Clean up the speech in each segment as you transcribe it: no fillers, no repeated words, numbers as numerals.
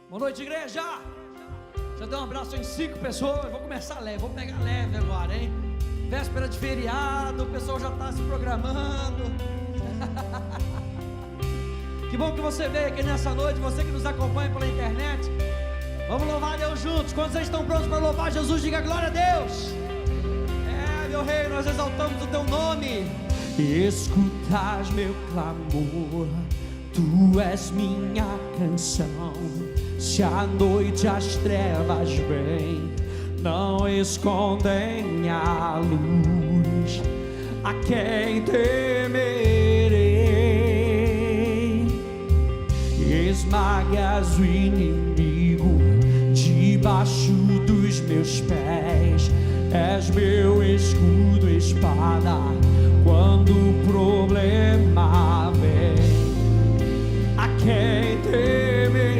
Boa noite, igreja. Já deu um abraço em 5 pessoas. Vou começar leve, vou pegar leve agora, hein? Véspera de feriado, o pessoal já está se programando. Que bom que você veio aqui nessa noite, você que nos acompanha pela internet. Vamos louvar a Deus juntos. Quando vocês estão prontos para louvar Jesus, diga glória a Deus. Meu rei, nós exaltamos o teu nome. Escutas meu clamor, tu és minha canção. Se à noite as trevas vêm, não escondem a luz. A quem temerei? Esmagas o inimigo debaixo dos meus pés. És meu escudo, espada, quando o problema vem. A quem temerei?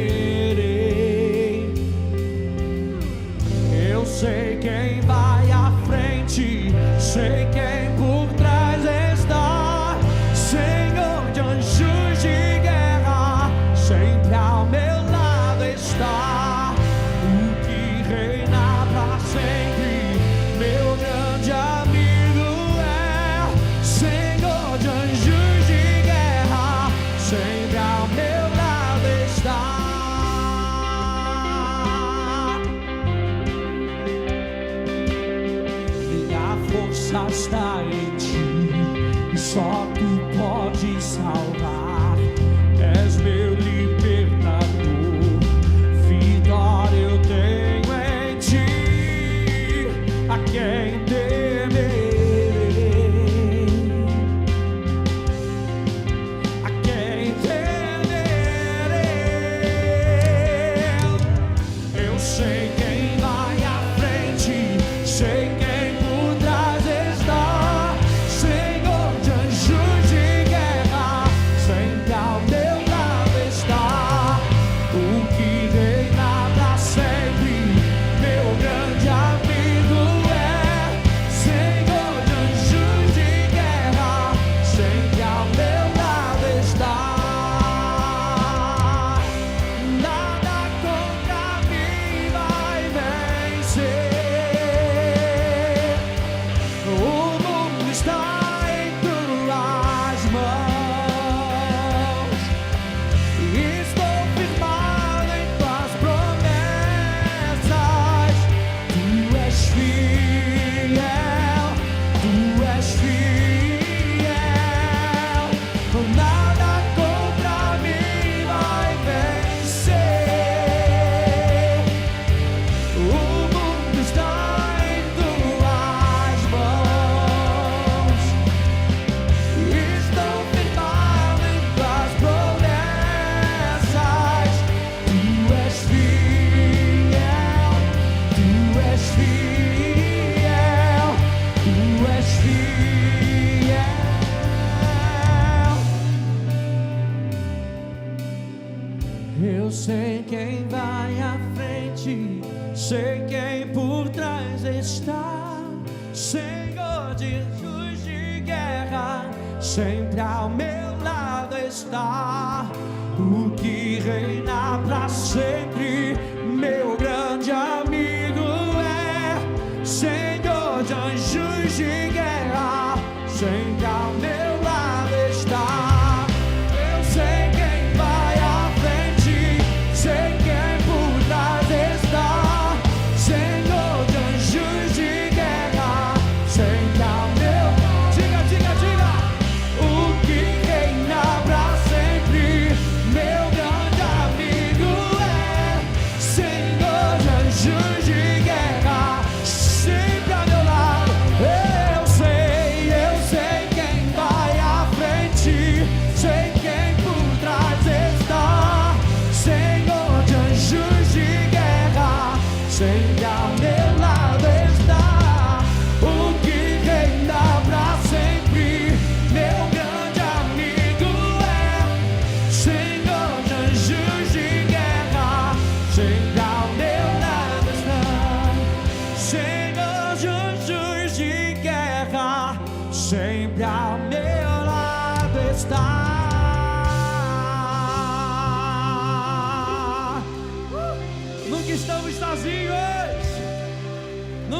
Eu sei quem vai à frente, sei quem por trás está. Senhor de anjos de guerra, sempre ao meu lado está. O que reina para sempre, meu grande amigo é. Senhor de anjos de guerra, sempre ao meu lado está. Minha força está em ti, e só tu podes salvar. És meu libertador, vitória eu tenho em ti. A quem temerei? A quem temerei? Eu sei quem vai à frente, sei quem por trás está. Senhor de anjos de guerra, sempre ao meu lado está. O que reina pra sempre, meu grande amigo é. Senhor de anjos de guerra, sempre ao meu lado está. Nada contra mim vai vencer. O mundo está em tuas mãos. Estou firmado em tuas promessas. Tu és fiel, tu és fiel. Nada contra mim vai vencer. O mundo está em tuas mãos. Estou firmado em tuas promessas. Tu és fiel, tu és fiel, tu és fiel. Eu sei quem vai à frente, sei quem por trás está. Senhor de anjos de guerra, sempre ao meu lado está. O que reina pra sempre, meu grande amigo é. Senhor de anjos de guerra, sempre ao meu lado está. Eu sei quem vai à frente, sei quem por trás está. Senhor de anjos de guerra, sempre ao meu. Diga, diga, diga. O que reina pra sempre, meu grande amigo é. Senhor de anjos de guerra, sempre ao meu lado. Eu sei quem vai à frente, sei quem por trás está. Senhor de anjos de guerra, sempre ao meu lado está. O que reina pra sempre, meu grande amigo é. Senhor de anjos de guerra, sempre ao meu lado está. Senhor de anjos de guerra, sempre ao meu lado está.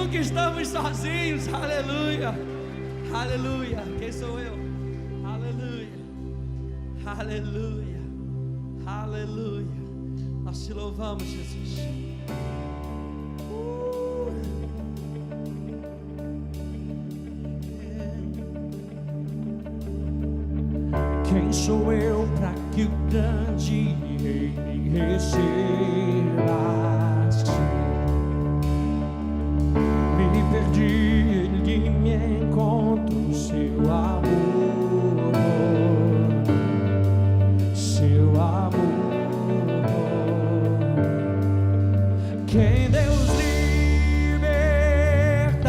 nunca estamos sozinhos. Aleluia, aleluia. Quem sou eu? Aleluia, aleluia, aleluia. Nós te louvamos, Jesus. Quem sou eu para que o grande Rei me receba assim? Me perdi, ele me encontrou, seu amor, seu amor. Quem Deus liberta,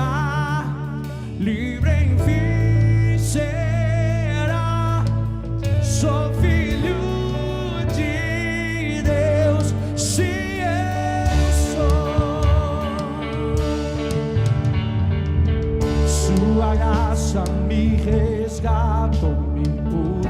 livre enfim será. Sou filho de Deus, sim eu sou. Sua graça me resgatou, me purificou.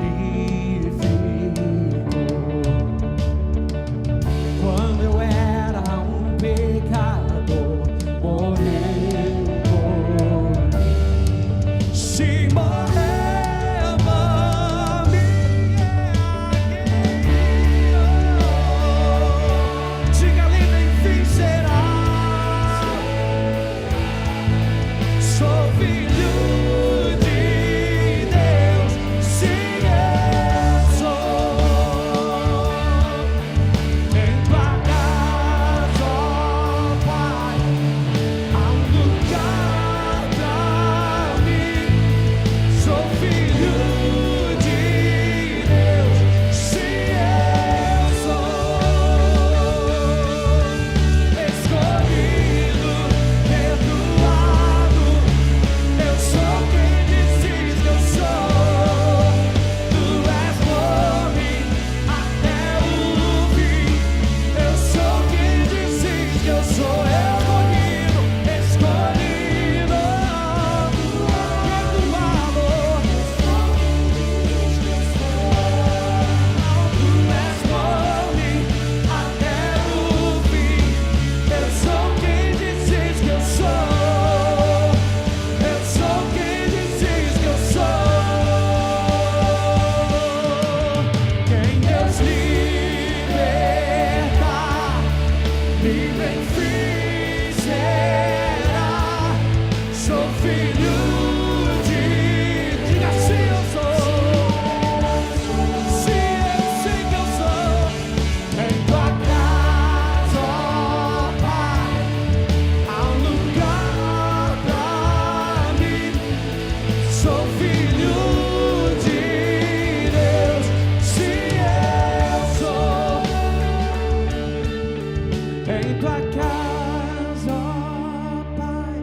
Quando eu era um pecador, morreu por mim. Se morreu por mim, diga livre enfim será. Sou filho de Deus, sim eu sou. Em tua casa, ó Pai, há um lugar pra mim. Sou filho de Deus, sim eu sou. Escolhido, perdoado, eu sou quem dizes que eu sou. Tu és por mim até o fim. Eu sou quem dizes que eu sou. Escolhido, escolhido, perdoado, tu és por mim até o fim. Eu sou quem dizes que eu sou. Eu sou quem dizes que eu sou. Quem Deus liberta, livre enfim será. Sou filho de... Diga sim eu sou. Sim, eu sei que eu sou. Em tua casa, ó Pai, há um lugar pra mim. Sou filho de Deus, sim eu sou. Em tua casa, ó Pai,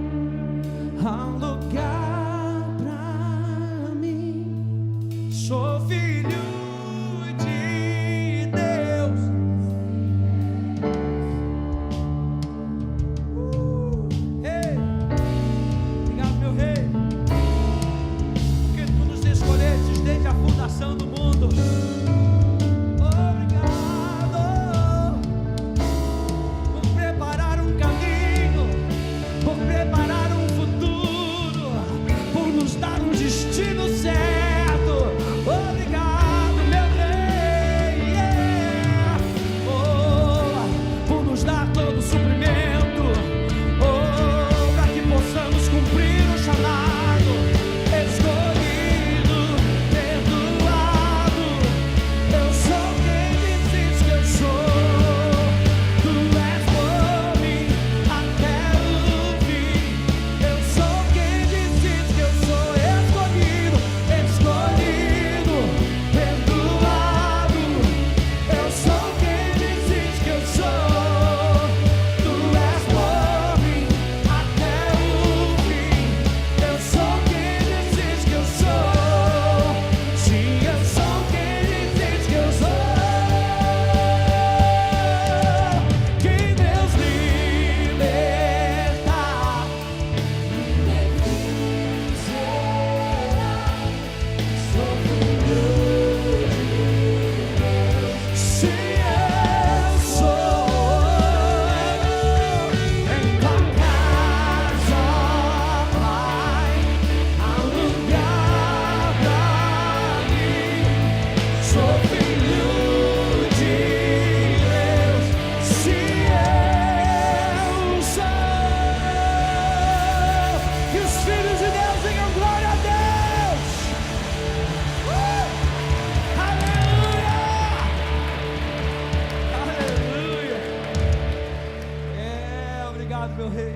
há um lugar pra mim. Sou filho de Deus. Ei, obrigado, meu Rei, porque tu nos escolhestes desde a fundação do mundo. Obrigado por preparar um caminho, por preparar um futuro, por nos dar um destino certo. Obrigado, meu Rei, yeah. Por nos dar todo o suprimento, para que possamos cumprir o chamado. Escolhido, perdoado, meu Rei.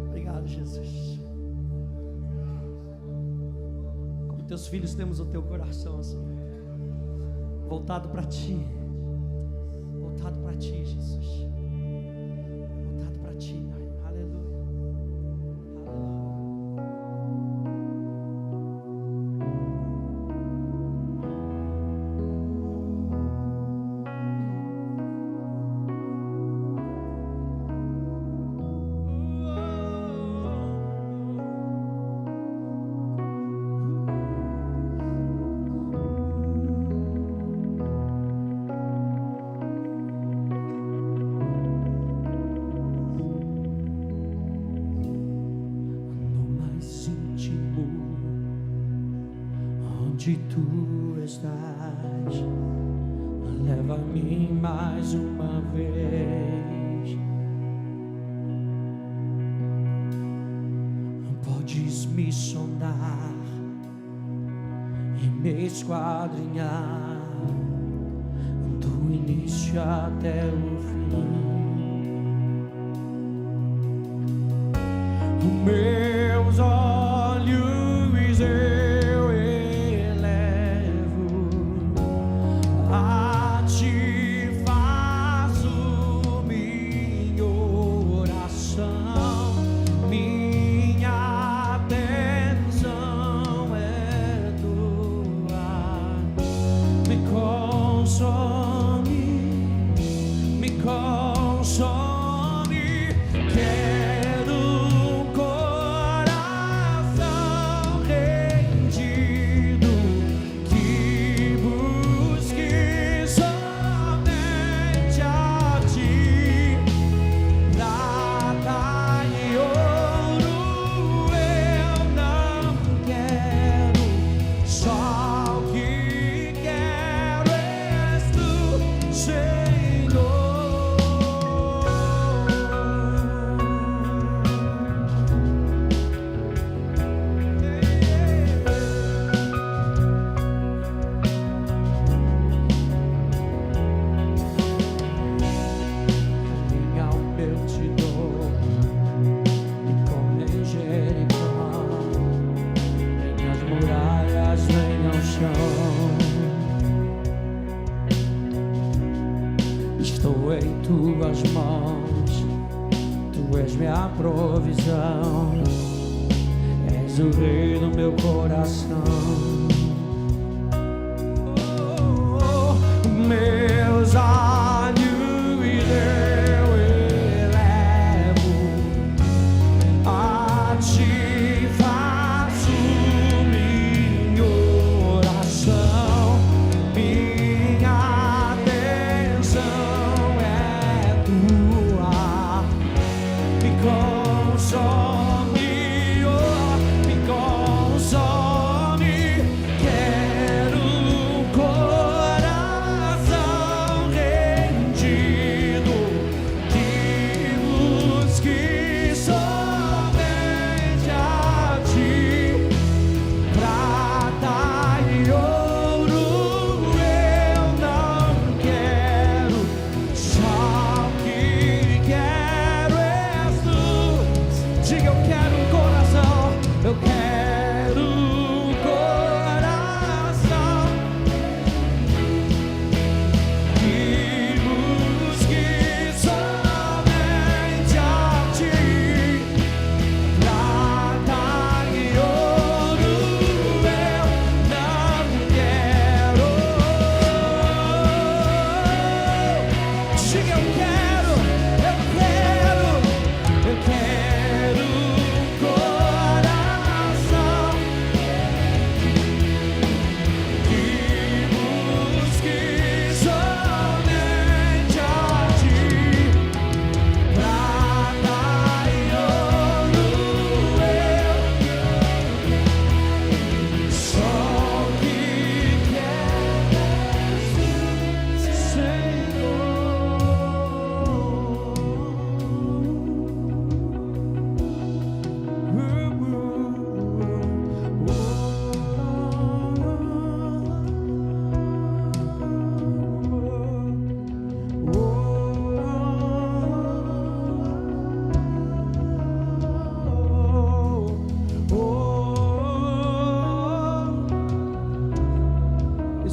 Obrigado, Jesus. Como teus filhos temos o teu coração, Senhor, voltado para Ti. Voltado para Ti, Jesus. Voltado para Ti, Pai. Aleluia. Onde tu estás, leva-me mais uma vez. Podes me sondar e me esquadrinhar do início até o fim. Meus olhos eu elevo a Ti, faço minha oração, minha atenção é Tua. Me consome, me consome. Quero um coração rendido que busque somente a Ti. Prata e ouro eu não quero, só o que quero és Tu, Senhor. Minha alma eu te dou, e como em Jericó, minhas muralhas vêm ao chão. Estou em Tuas mãos, Tu és minha provisão, és o Rei do meu coração. Meus olhos eu elevo a Ti, faço minha oração, minha atenção é Tua. Me consome, oh, me consome.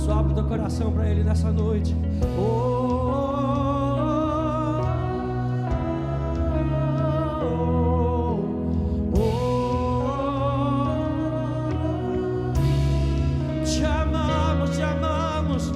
Sopra o teu coração para Ele nessa noite. Te amamos, te amamos.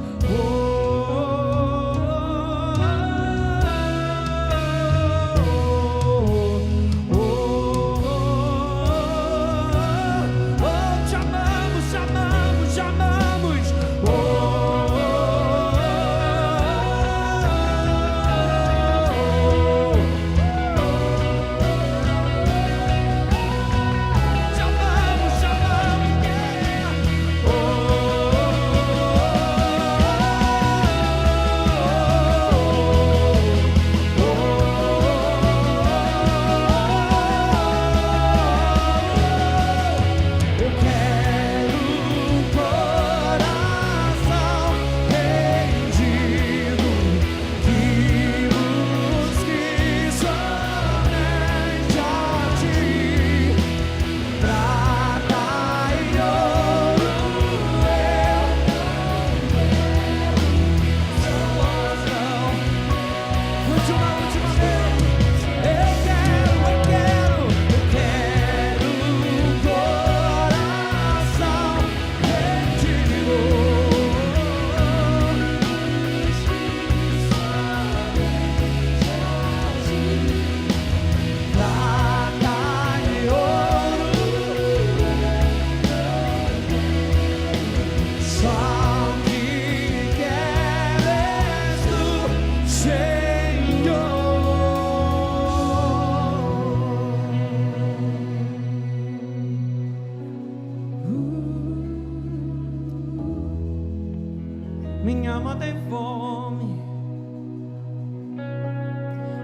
Minha alma tem fome,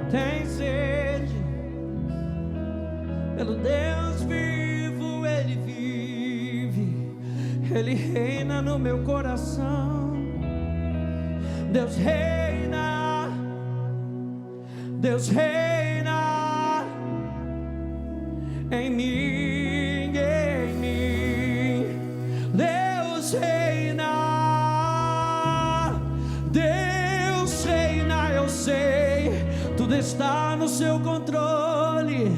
tem sede, pelo Deus vivo. Ele vive, Ele reina no meu coração. Deus reina, Deus reina em mim, em mim. Deus reina, Deus reina, eu sei, tudo está no seu controle.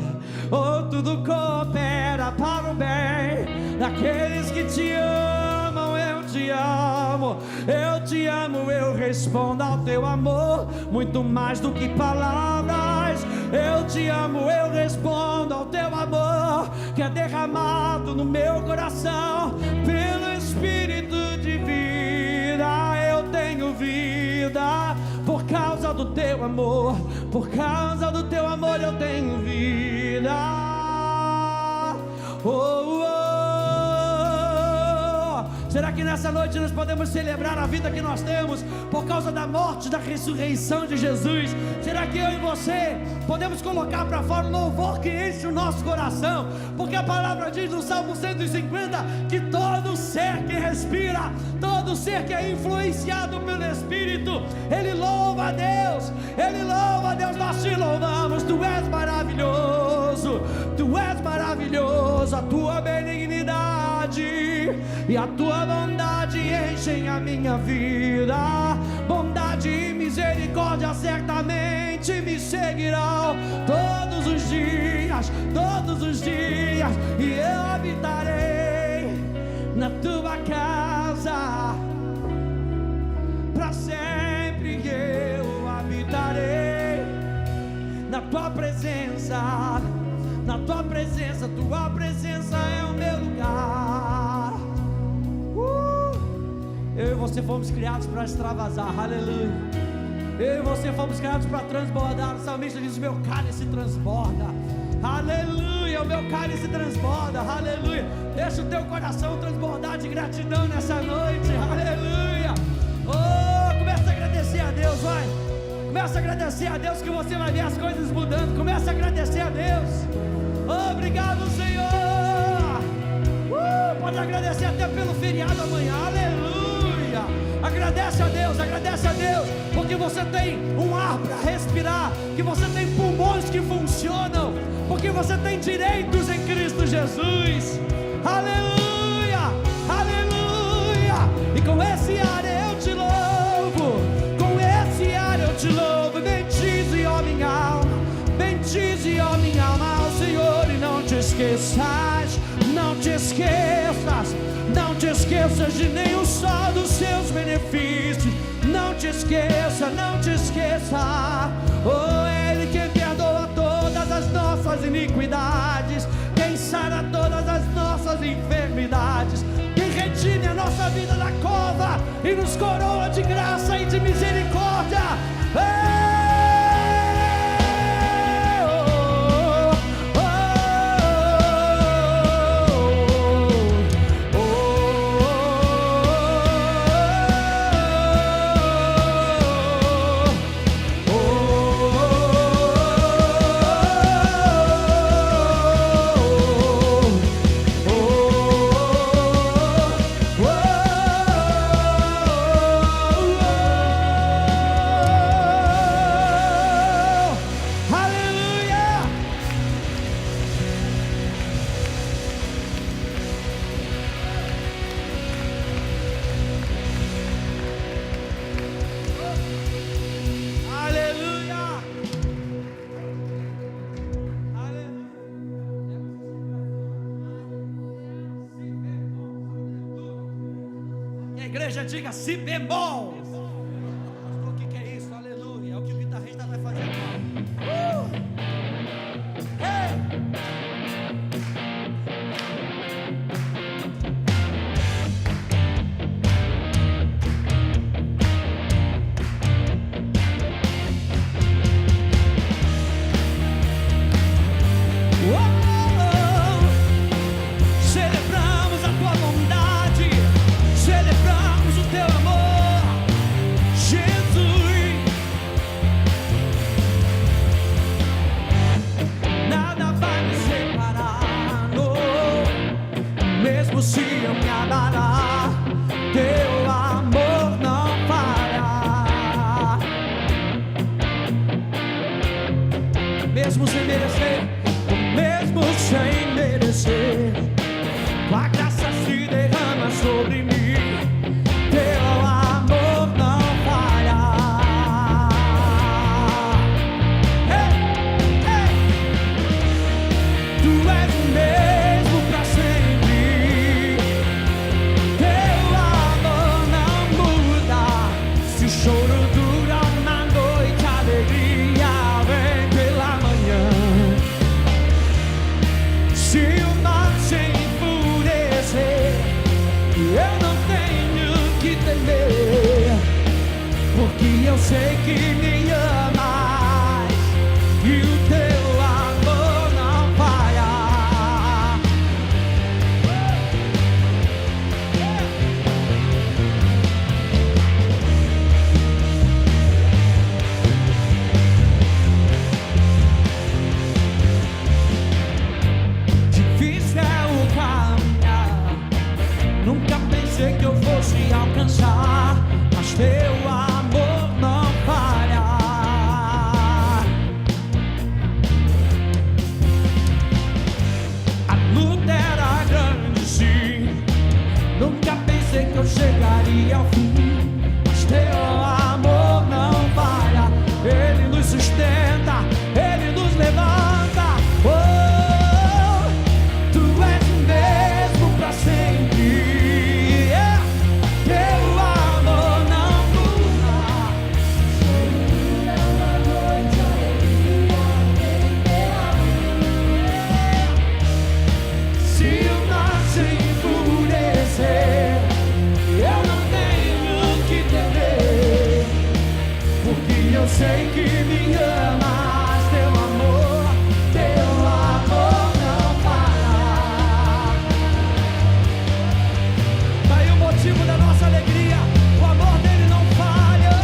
Oh, tudo coopera para o bem daqueles que te amam. Eu te amo, eu te amo, eu respondo ao teu amor, muito mais do que palavras. Eu te amo, eu respondo ao teu amor, que é derramado no meu coração, pelo Espírito de vida. Eu tenho vida, por causa do teu amor, por causa do teu amor eu tenho vida. Oh, oh. Será que nessa noite nós podemos celebrar a vida que nós temos por causa da morte, da ressurreição de Jesus? Será que eu e você podemos colocar para fora o louvor que enche o nosso coração? Porque a palavra diz no Salmo 150 que todo ser que respira, todo ser que é influenciado pelo Espírito, ele louva a Deus, ele louva a Deus. Nós te louvamos, tu és maravilhoso, tu és maravilhoso. A tua benignidade e a tua bondade enchem a minha vida. Bondade e misericórdia certamente me seguirão todos os dias, e eu habitarei na tua casa, para sempre eu habitarei na tua presença, tua presença é o meu lugar. Eu e você fomos criados para extravasar, aleluia. Eu e você fomos criados para transbordar. O salmista diz: o meu cálice transborda, aleluia. O meu cálice transborda, aleluia. Deixa o teu coração transbordar de gratidão nessa noite, aleluia. Oh, começa a agradecer a Deus, vai. Começa a agradecer a Deus, que você vai ver as coisas mudando. Começa a agradecer a Deus. Obrigado, Senhor. Pode agradecer até pelo feriado amanhã, aleluia. Agradece a Deus, porque você tem um ar para respirar, que você tem pulmões que funcionam, porque você tem direitos em Cristo Jesus, aleluia, aleluia. E com esse ar esqueças de nenhum só dos seus benefícios. Não te esqueça, não te esqueça. Oh, Ele quem perdoa todas as nossas iniquidades, quem sara todas as nossas enfermidades, quem retire a nossa vida da cova e nos coroa de graça e de misericórdia. Igreja, diga si bemol. O que é isso? Aleluia. É o que o guitarrista vai fazer. Hey! Celebramos a tua bondade, celebramos o teu amor, Jesus. Nada vai me separar, não. Mesmo se eu me abalar, teu amor não falha. Mesmo sem merecer, mesmo sem merecer, tua graça se derrama sobre mim. Teu amor não falha. Hey, hey. Tu és o mesmo pra sempre. Teu amor não muda. Se o choro dura uma noite, a alegria vem pela manhã. Se o mar se enfurecer, eu não tenho que temer, porque eu sei que me amas e o teu amor não falha. Difícil é o caminhar, nunca pensei que eu fosse alcançar, mas teu amor não falha. A luta era grande, sim, nunca pensei que eu chegaria ao fim, mas teu amor não falha. Ele nos sustenta, Ele nos levanta. Oh, tu és o mesmo pra sempre. Yeah. Teu amor não muda. Se o mar se enfurecer, eu não tenho que temer, porque eu sei que me amas. Teu amor não falha. Daí o motivo da nossa alegria, o amor dele não falha.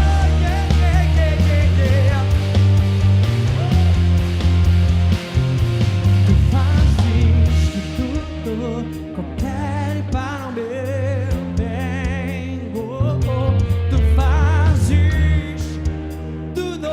Tu fazes que tudo coopere para o meu bem. Oh, oh. Tu fazes tudo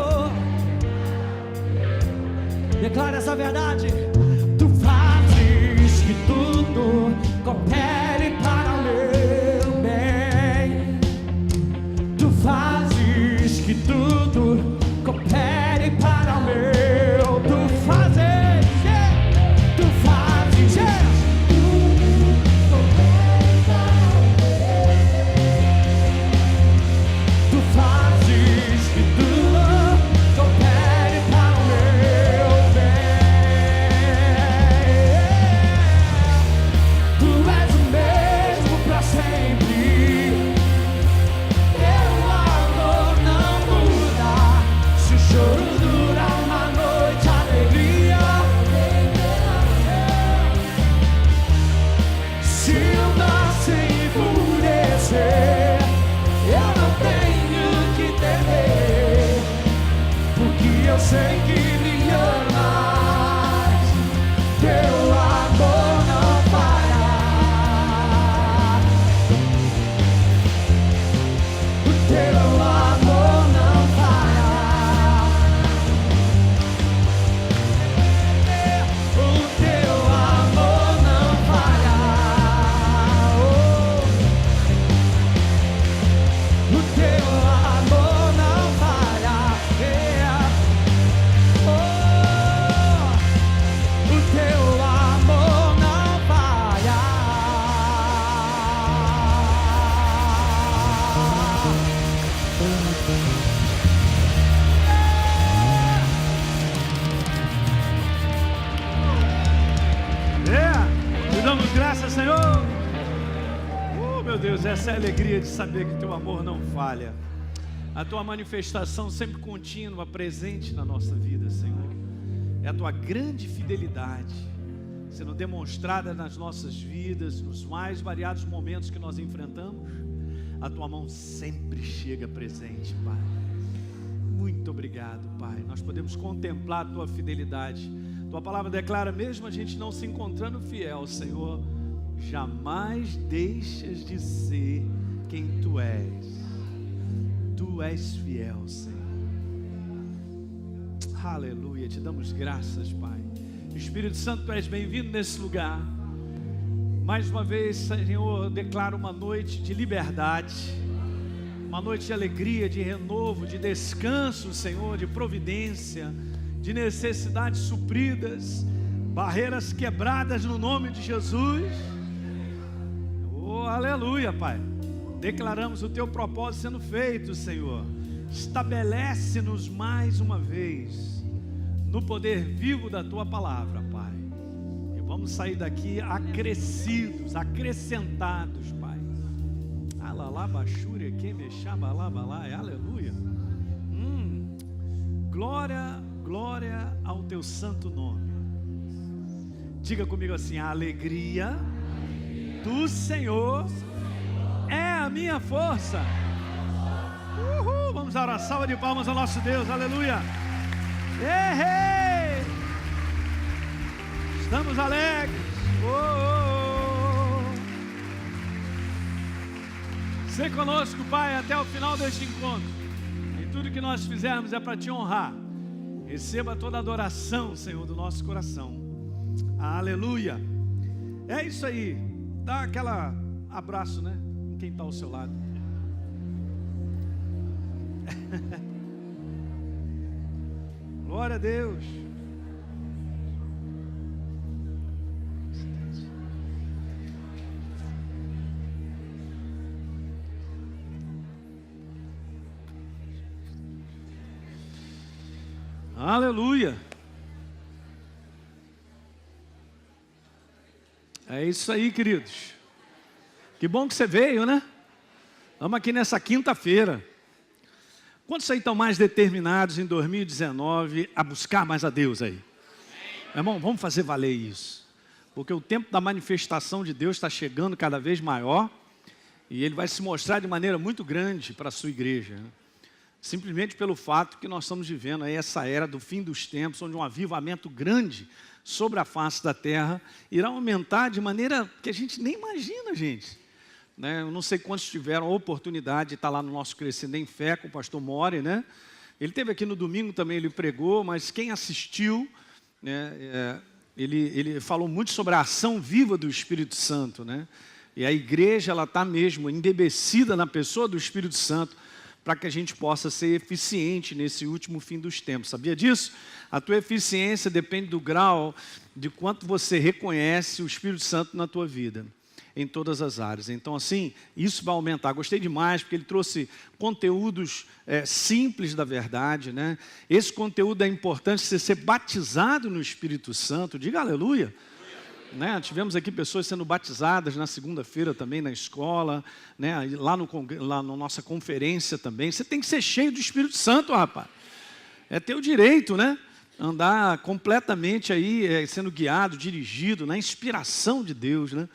sei que me amas, teu amor não falha, o teu amor não falha, o teu amor não falha, o teu amor não falha, oh, o teu amor não falha. Te damos graças, Senhor. Meu Deus, essa é a alegria de saber que teu amor não falha. A tua manifestação sempre contínua, presente na nossa vida, Senhor. É a tua grande fidelidade sendo demonstrada nas nossas vidas, nos mais variados momentos que nós enfrentamos. A tua mão sempre chega presente, Pai. Muito obrigado, Pai. Nós podemos contemplar a tua fidelidade. Tua palavra declara, mesmo a gente não se encontrando fiel, Senhor, jamais deixas de ser quem tu és. Tu és fiel, Senhor. Aleluia, te damos graças, Pai. Espírito Santo, tu és bem-vindo nesse lugar. Mais uma vez, Senhor, eu declaro uma noite de liberdade, uma noite de alegria, de renovo, de descanso, Senhor, de providência, de necessidades supridas, barreiras quebradas no nome de Jesus. Oh, aleluia, Pai. Declaramos o teu propósito sendo feito, Senhor. Estabelece-nos mais uma vez no poder vivo da tua palavra, Pai. E vamos sair daqui acrescidos, acrescentados, Pai. Alalabachúria, que me chama, aleluia. Glória, glória ao teu santo nome. Diga comigo assim: a alegria do Senhor é a minha força. Uhul, vamos dar uma salva de palmas ao nosso Deus, aleluia. Ei, ei. Estamos alegres. Sê conosco, Pai, até o final deste encontro. E tudo que nós fizermos é para te honrar. Receba toda a adoração, Senhor, do nosso coração. Aleluia. É isso aí. Dá aquela abraço, né? Em quem está ao seu lado. Glória a Deus. Aleluia. É isso aí, queridos. Que bom que você veio, né? Estamos aqui nessa quinta-feira. Quantos aí estão mais determinados em 2019 a buscar mais a Deus aí? Meu irmão, vamos fazer valer isso. Porque o tempo da manifestação de Deus está chegando cada vez maior. E Ele vai se mostrar de maneira muito grande para a sua igreja, né? Simplesmente pelo fato que nós estamos vivendo aí essa era do fim dos tempos, onde um avivamento grande sobre a face da terra irá aumentar de maneira que a gente nem imagina, gente. Né? Eu não sei quantos tiveram a oportunidade de estar lá no nosso Crescendo em Fé com o pastor More, né? Ele esteve aqui no domingo também, ele pregou, mas quem assistiu, né, ele falou muito sobre a ação viva do Espírito Santo, né? E a igreja, ela está mesmo embebecida na pessoa do Espírito Santo, para que a gente possa ser eficiente nesse último fim dos tempos. Sabia disso? A tua eficiência depende do grau de quanto você reconhece o Espírito Santo na tua vida, em todas as áreas. Então, assim, isso vai aumentar. Gostei demais, porque ele trouxe conteúdos simples da verdade, né? Esse conteúdo é importante, você ser batizado no Espírito Santo. Diga aleluia. Né? Tivemos aqui pessoas sendo batizadas na segunda-feira também na escola, né? lá na nossa conferência também. Você tem que ser cheio do Espírito Santo, rapaz. É teu direito, né? Andar completamente aí, sendo guiado, dirigido, na inspiração de Deus, né?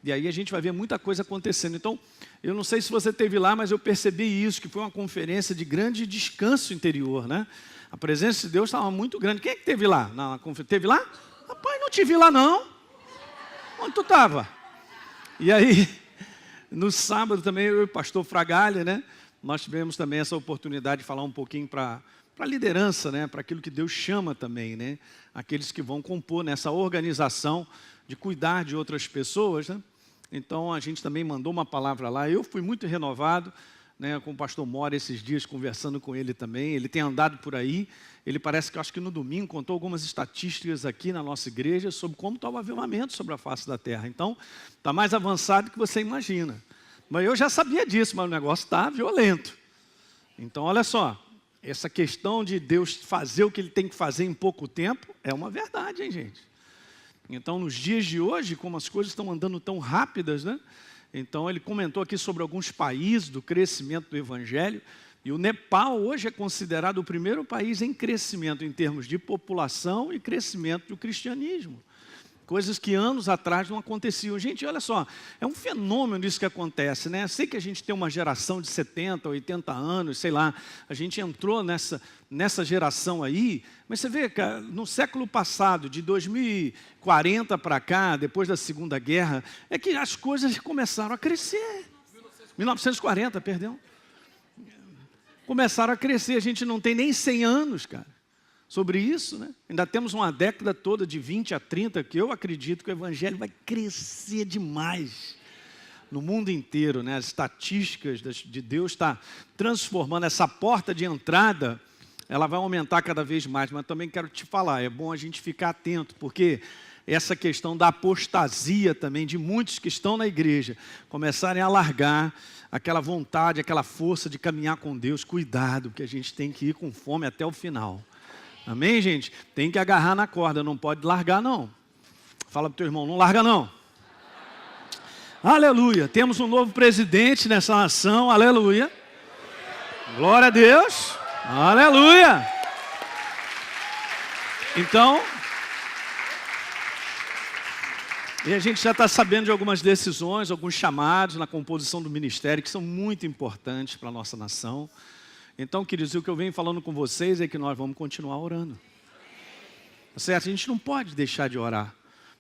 E aí a gente vai ver muita coisa acontecendo. Então, Eu não sei se você esteve lá, mas eu percebi isso, que foi uma conferência de grande descanso interior, né? A presença de Deus estava muito grande. Quem é que esteve lá? Teve lá? Rapaz, não te vi lá não. Onde tu estava? E aí, no sábado também, eu e o pastor Fragalha, né? Nós tivemos também essa oportunidade de falar um pouquinho para a liderança, né? Para aquilo que Deus chama também, né? Aqueles que vão compor nessa organização de cuidar de outras pessoas, né? Então, a gente também mandou uma palavra lá. Eu fui muito renovado, né, com o pastor Mora esses dias, conversando com ele também. Ele tem andado por aí. Ele parece que, acho que no domingo, contou algumas estatísticas aqui na nossa igreja sobre como está o avivamento sobre a face da terra. Então, está mais avançado do que você imagina. Mas eu já sabia disso, mas o negócio está violento. Então, olha só. Essa questão de Deus fazer o que Ele tem que fazer em pouco tempo é uma verdade, hein, gente? Então, nos dias de hoje, como as coisas estão andando tão rápidas, né? Então, ele comentou aqui sobre alguns países do crescimento do Evangelho. E o Nepal hoje é considerado o primeiro país em crescimento em termos de população e crescimento do cristianismo. Coisas que anos atrás não aconteciam. Gente, olha só, é um fenômeno isso que acontece, né? Sei que a gente tem uma geração de 70, 80 anos, sei lá, a gente entrou nessa geração aí, mas você vê, cara, no século passado, de 2040 para cá, depois da Segunda Guerra, é que as coisas começaram a crescer. 1940, perdão. Começaram a crescer, a gente não tem nem 100 anos, cara. Sobre isso, né? Ainda temos uma década toda de 20 a 30 que eu acredito que o Evangelho vai crescer demais no mundo inteiro, né? As estatísticas de Deus está transformando essa porta de entrada, ela vai aumentar cada vez mais, mas também quero te falar, é bom a gente ficar atento, porque essa questão da apostasia também de muitos que estão na igreja começarem a largar aquela vontade, aquela força de caminhar com Deus, cuidado, porque a gente tem que ir com fome até o final. Amém, gente? Tem que agarrar na corda, não pode largar, não. Fala para o teu irmão, não larga, não. Aleluia. Temos um novo presidente nessa nação, aleluia. Glória a Deus. Aleluia. Então, e a gente já está sabendo de algumas decisões, alguns chamados na composição do ministério, que são muito importantes para a nossa nação. Então, queridos, o que eu venho falando com vocês é que nós vamos continuar orando. Certo? A gente não pode deixar de orar,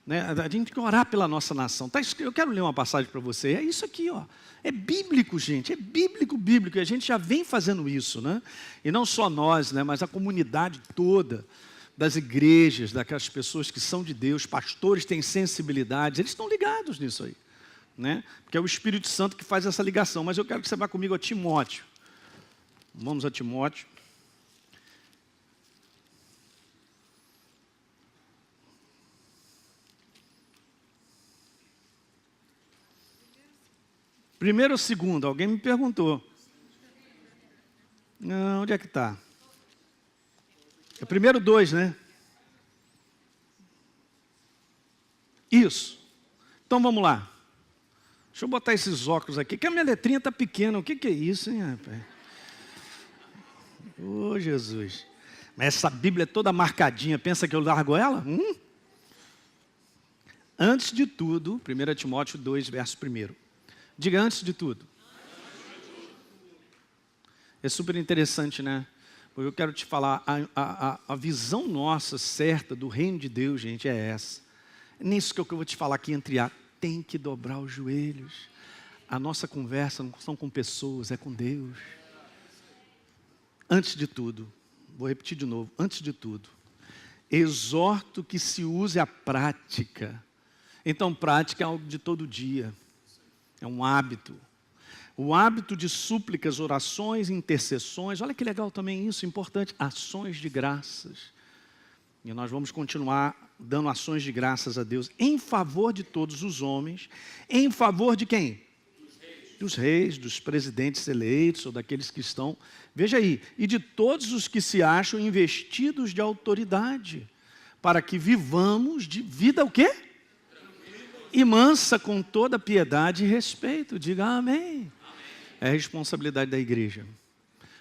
né? A gente tem que orar pela nossa nação. Eu quero ler uma passagem para você. É isso aqui, ó. É bíblico, gente. É bíblico. E a gente já vem fazendo isso, né? E não só nós, né? Mas a comunidade toda das igrejas, daquelas pessoas que são de Deus, pastores têm sensibilidade, eles estão ligados nisso aí, né? Porque é o Espírito Santo que faz essa ligação. Mas eu quero que você vá comigo a Timóteo. Vamos a Timóteo. Primeiro ou segundo? Alguém me perguntou. Não, onde é que está? É primeiro 2, né? Isso. Então vamos lá. Deixa eu botar esses óculos aqui, que a minha letrinha está pequena. O que é isso, hein, rapaz? Oh, Jesus. Mas essa Bíblia é toda marcadinha. Pensa que eu largo ela? Antes de tudo, 1 Timóteo 2, verso 1. Diga antes de tudo. É super interessante, né? Eu quero te falar, a visão nossa certa do reino de Deus, gente, é essa. É nisso que eu vou te falar aqui entre a tem que dobrar os joelhos. A nossa conversa não são com pessoas, é com Deus. Antes de tudo, vou repetir de novo, antes de tudo, exorto que se use a prática. Então, prática é algo de todo dia, é um hábito. O hábito de súplicas, orações, intercessões, olha que legal também isso, importante, ações de graças. E nós vamos continuar dando ações de graças a Deus em favor de todos os homens, em favor de quem? Dos reis, dos presidentes eleitos ou daqueles que estão, veja aí, e de todos os que se acham investidos de autoridade, para que vivamos de vida o quê? E mansa com toda piedade e respeito. Diga amém. É a responsabilidade da igreja.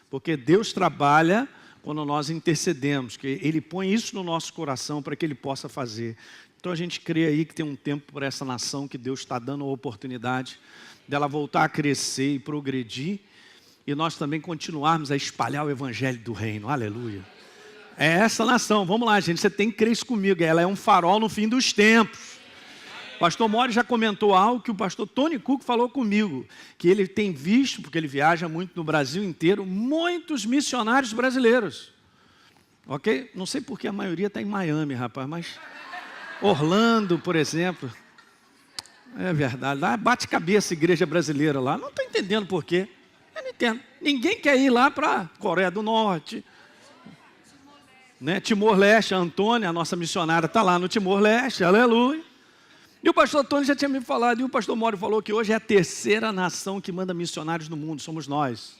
Porque Deus trabalha quando nós intercedemos, que Ele põe isso no nosso coração para que Ele possa fazer. Então a gente crê aí que tem um tempo para essa nação, que Deus está dando a oportunidade dela voltar a crescer e progredir, e nós também continuarmos a espalhar o evangelho do reino. Aleluia. É essa nação. Vamos lá, gente, você tem que crer isso comigo. Ela é um farol no fim dos tempos. O pastor Mori já comentou algo que o pastor Tony Cook falou comigo, que ele tem visto, porque ele viaja muito no Brasil inteiro, muitos missionários brasileiros. Ok? Não sei porque a maioria está em Miami, rapaz, mas Orlando, por exemplo. É verdade, lá bate cabeça a igreja brasileira lá. Não estou entendendo por quê. Eu não entendo. Ninguém quer ir lá para Coreia do Norte, né? Timor-Leste. A Antônia, a nossa missionária, está lá no Timor-Leste, aleluia. E o pastor Tony já tinha me falado, e o pastor Mori falou que hoje é a terceira nação que manda missionários no mundo, somos nós.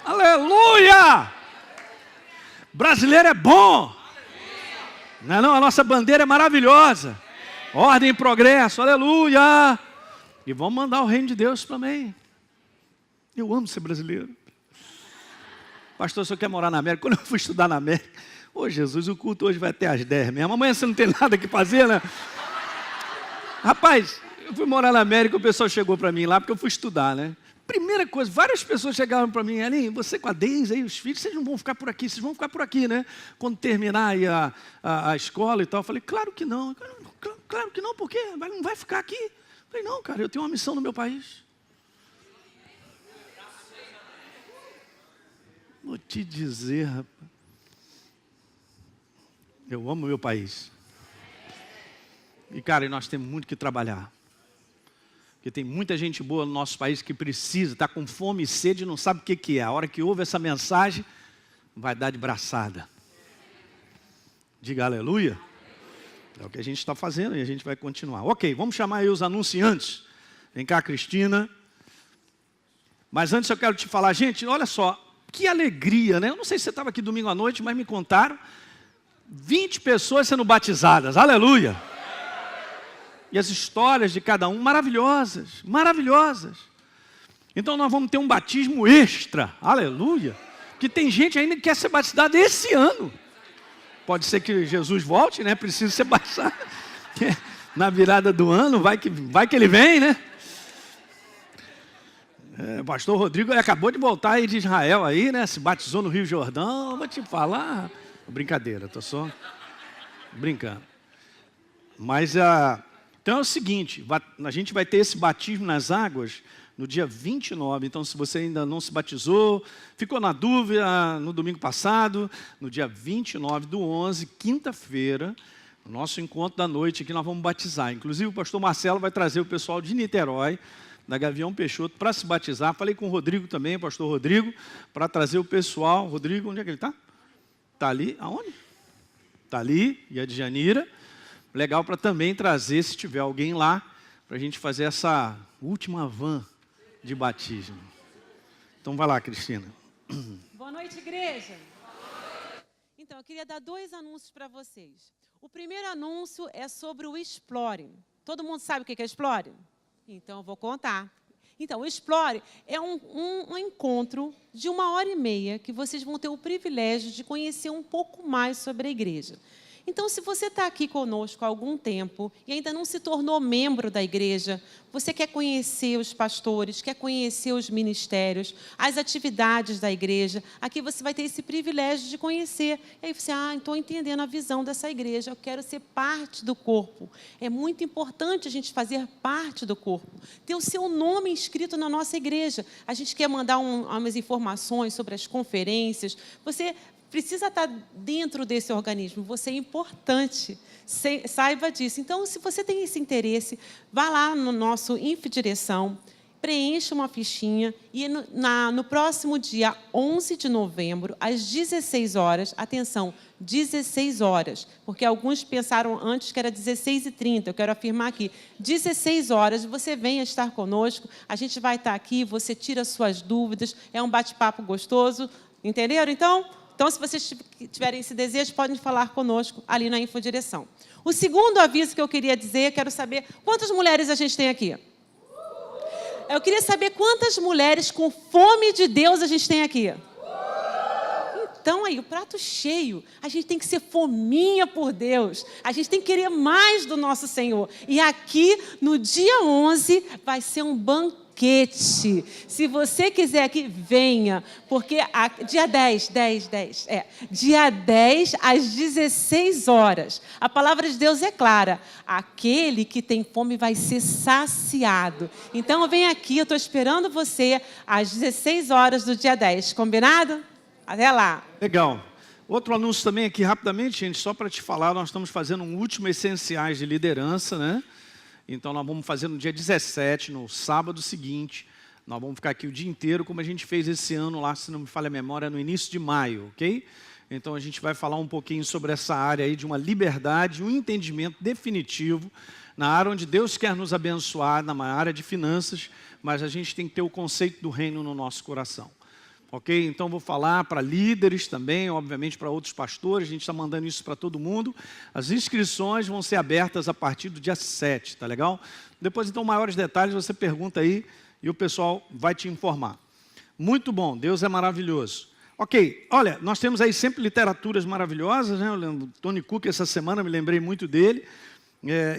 Aleluia! Brasileiro é bom. Não é não? A nossa bandeira é maravilhosa. Ordem e progresso, aleluia! E vamos mandar o reino de Deus também. Eu amo ser brasileiro. Pastor, o senhor quer morar na América? Quando eu fui estudar na América, ô Jesus, o culto hoje vai até às 10 mesmo. Amanhã você não tem nada que fazer, né? Rapaz, eu fui morar na América, o pessoal chegou para mim lá, porque eu fui estudar, né? Primeira coisa, várias pessoas chegaram para mim, Aline, você com a Deise aí, os filhos, vocês não vão ficar por aqui, vocês vão ficar por aqui, né? Quando terminar aí a escola e tal. Eu falei, claro que não. Claro que não, por quê? Não vai ficar aqui. Eu falei, não, cara, eu tenho uma missão no meu país. Vou te dizer, rapaz. Eu amo o meu país. E, cara, nós temos muito que trabalhar. Porque tem muita gente boa no nosso país que precisa, está com fome e sede e não sabe o que é. A hora que ouve essa mensagem, vai dar de braçada. Diga aleluia. É o que a gente está fazendo e a gente vai continuar. Ok, vamos chamar aí os anunciantes. Vem cá, Cristina. Mas antes eu quero te falar, gente, olha só, que alegria, né? Eu não sei se você estava aqui domingo à noite, mas me contaram 20 pessoas sendo batizadas. Aleluia. E as histórias de cada um maravilhosas, maravilhosas. Então nós vamos ter um batismo extra, aleluia. Porque tem gente ainda que quer ser batizada esse ano. Pode ser que Jesus volte, né? Precisa ser batizado. Na virada do ano, vai que ele vem, né? O pastor Rodrigo acabou de voltar aí de Israel aí, né? Se batizou no Rio Jordão, vou te falar. Brincadeira, tô só brincando. Mas então é o seguinte, a gente vai ter esse batismo nas águas no dia 29. Então, se você ainda não se batizou, ficou na dúvida no domingo passado, no dia 29/11, quinta-feira, no nosso encontro da noite aqui, nós vamos batizar. Inclusive, o pastor Marcelo vai trazer o pessoal de Niterói, da Gavião Peixoto, para se batizar. Falei com o Rodrigo também, o pastor Rodrigo, para trazer o pessoal. Rodrigo, onde é que ele está? Está ali, aonde? Está ali, e a Djanira. Legal para também trazer, se tiver alguém lá, para a gente fazer essa última van de batismo. Então vai lá, Cristina. Boa noite, igreja. Então, eu queria dar 2 anúncios para vocês. O primeiro anúncio é sobre o Explore. Todo mundo sabe o que é Explore? Então, eu vou contar. Então, o Explore é um encontro de 1h30 que vocês vão ter o privilégio de conhecer um pouco mais sobre a igreja. Então, se você está aqui conosco há algum tempo e ainda não se tornou membro da igreja, você quer conhecer os pastores, quer conhecer os ministérios, as atividades da igreja, aqui você vai ter esse privilégio de conhecer. E aí você, estou entendendo a visão dessa igreja, eu quero ser parte do corpo. É muito importante a gente fazer parte do corpo, ter o seu nome inscrito na nossa igreja. A gente quer mandar umas informações sobre as conferências. Você precisa estar dentro desse organismo, você é importante, saiba disso. Então, se você tem esse interesse, vá lá no nosso Infodireção, preencha uma fichinha e no próximo dia 11 de novembro, às 16 horas, atenção, 16 horas, porque alguns pensaram antes que era 16h30, eu quero afirmar aqui, 16 horas, você venha estar conosco, a gente vai estar aqui, você tira suas dúvidas, é um bate-papo gostoso, entenderam? Então, se vocês tiverem esse desejo, podem falar conosco ali na Infodireção. O segundo aviso que eu queria dizer, quero saber quantas mulheres a gente tem aqui. Eu queria saber quantas mulheres com fome de Deus a gente tem aqui. Então aí, o prato cheio, a gente tem que ser fominha por Deus. A gente tem que querer mais do nosso Senhor. E aqui, no dia 11, vai ser um banquete. Se você quiser aqui, venha, porque dia 10, dia 10 às 16 horas, a palavra de Deus é clara, aquele que tem fome vai ser saciado. Então vem aqui, eu estou esperando você às 16 horas do dia 10, combinado? Até lá. Legal. Outro anúncio também aqui, rapidamente, gente, só para te falar, nós estamos fazendo um último Essenciais de Liderança, né? Então, nós vamos fazer no dia 17, no sábado seguinte. Nós vamos ficar aqui o dia inteiro, como a gente fez esse ano lá, se não me falha a memória, no início de maio, ok? Então, a gente vai falar um pouquinho sobre essa área aí de uma liberdade, um entendimento definitivo na área onde Deus quer nos abençoar, na área de finanças, mas a gente tem que ter o conceito do reino no nosso coração. Ok? Então, vou falar para líderes também, obviamente para outros pastores, a gente está mandando isso para todo mundo. As inscrições vão ser abertas a partir do dia 7, tá legal? Depois, então, maiores detalhes, você pergunta aí e o pessoal vai te informar. Muito bom, Deus é maravilhoso. Ok, olha, nós temos aí sempre literaturas maravilhosas, né? Eu lembro, Tony Cook, essa semana, me lembrei muito dele.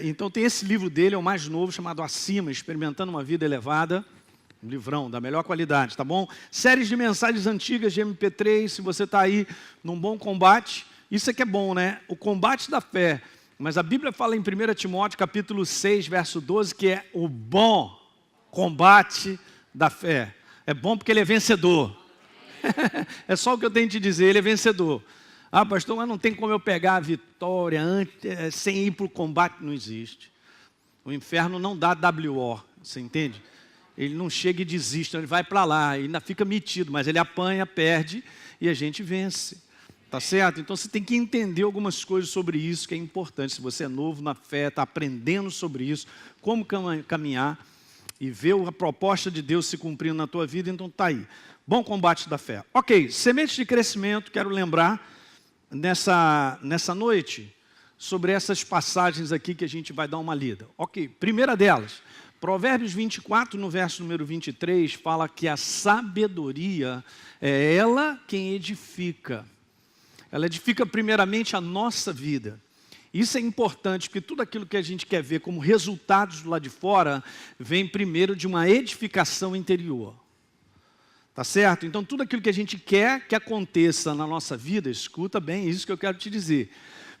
Então, tem esse livro dele, é o mais novo, chamado Acima, Experimentando uma Vida Elevada. Um livrão da melhor qualidade, tá bom? Séries de mensagens antigas de MP3, se você está aí num bom combate, isso é que é bom, né? O combate da fé. Mas a Bíblia fala em 1 Timóteo, capítulo 6, verso 12, que é o bom combate da fé. É bom porque ele é vencedor. É só o que eu tenho que te dizer, ele é vencedor. Ah, pastor, mas não tem como eu pegar a vitória antes, sem ir para o combate. Não existe. O inferno não dá WO, você entende? Ele não chega e desiste, ele vai para lá, ainda fica metido, mas ele apanha, perde e a gente vence. Tá certo? Então você tem que entender algumas coisas sobre isso que é importante. Se você é novo na fé, está aprendendo sobre isso, como caminhar e ver a proposta de Deus se cumprindo na tua vida, então tá aí. Bom combate da fé. Ok, sementes de crescimento, quero lembrar nessa noite sobre essas passagens aqui que a gente vai dar uma lida. Ok, primeira delas. Provérbios 24, no verso número 23, fala que a sabedoria é ela quem edifica. Ela edifica primeiramente a nossa vida. Isso é importante, porque tudo aquilo que a gente quer ver como resultados do lado de fora, vem primeiro de uma edificação interior. Tá certo? Então, tudo aquilo que a gente quer que aconteça na nossa vida, escuta bem isso que eu quero te dizer.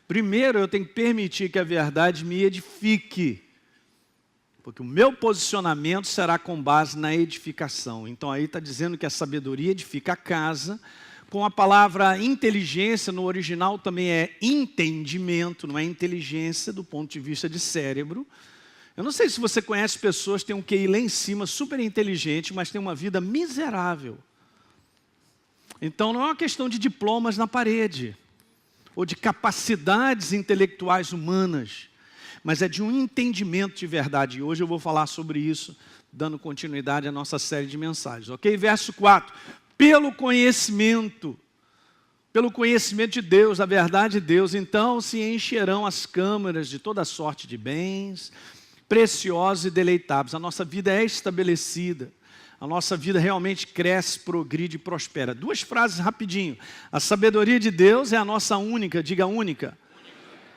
Primeiro, eu tenho que permitir que a verdade me edifique. Porque o meu posicionamento será com base na edificação. Então aí está dizendo que a sabedoria edifica a casa. Com a palavra inteligência, no original também é entendimento, não é inteligência do ponto de vista de cérebro. Eu não sei se você conhece pessoas que têm um QI lá em cima, super inteligente, mas têm uma vida miserável. Então não é uma questão de diplomas na parede, ou de capacidades intelectuais humanas, mas é de um entendimento de verdade. E hoje eu vou falar sobre isso, dando continuidade à nossa série de mensagens. Ok? Verso 4. Pelo conhecimento de Deus, a verdade de Deus, então se encherão as câmaras de toda sorte de bens, preciosos e deleitáveis. A nossa vida é estabelecida. A nossa vida realmente cresce, progride e prospera. Duas frases rapidinho. A sabedoria de Deus é a nossa única, diga única.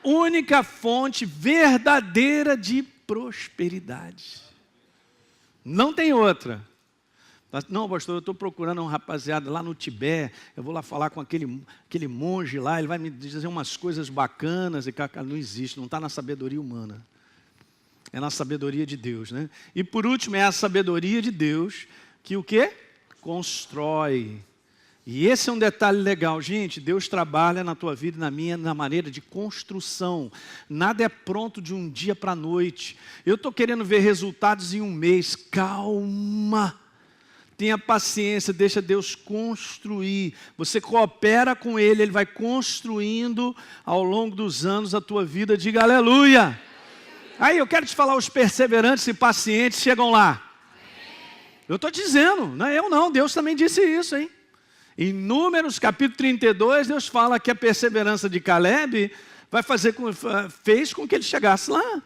Única fonte verdadeira de prosperidade. Não tem outra. Não, pastor, eu estou procurando um rapaziada lá no Tibete, eu vou lá falar com aquele monge lá, ele vai me dizer umas coisas bacanas, e não existe, não está na sabedoria humana. É na sabedoria de Deus, né? E por último, é a sabedoria de Deus que o quê? Constrói. E esse é um detalhe legal, gente. Deus trabalha na tua vida e na minha, na maneira de construção. Nada é pronto de um dia para a noite. Eu estou querendo ver resultados em um mês. Calma. Tenha paciência, deixa Deus construir. Você coopera com Ele, Ele vai construindo ao longo dos anos a tua vida. Diga aleluia. Aí eu quero te falar, os perseverantes e pacientes chegam lá. Eu estou dizendo, não é eu não, Deus também disse isso, hein? Em Números, capítulo 32, Deus fala que a perseverança de Caleb fez com que ele chegasse lá.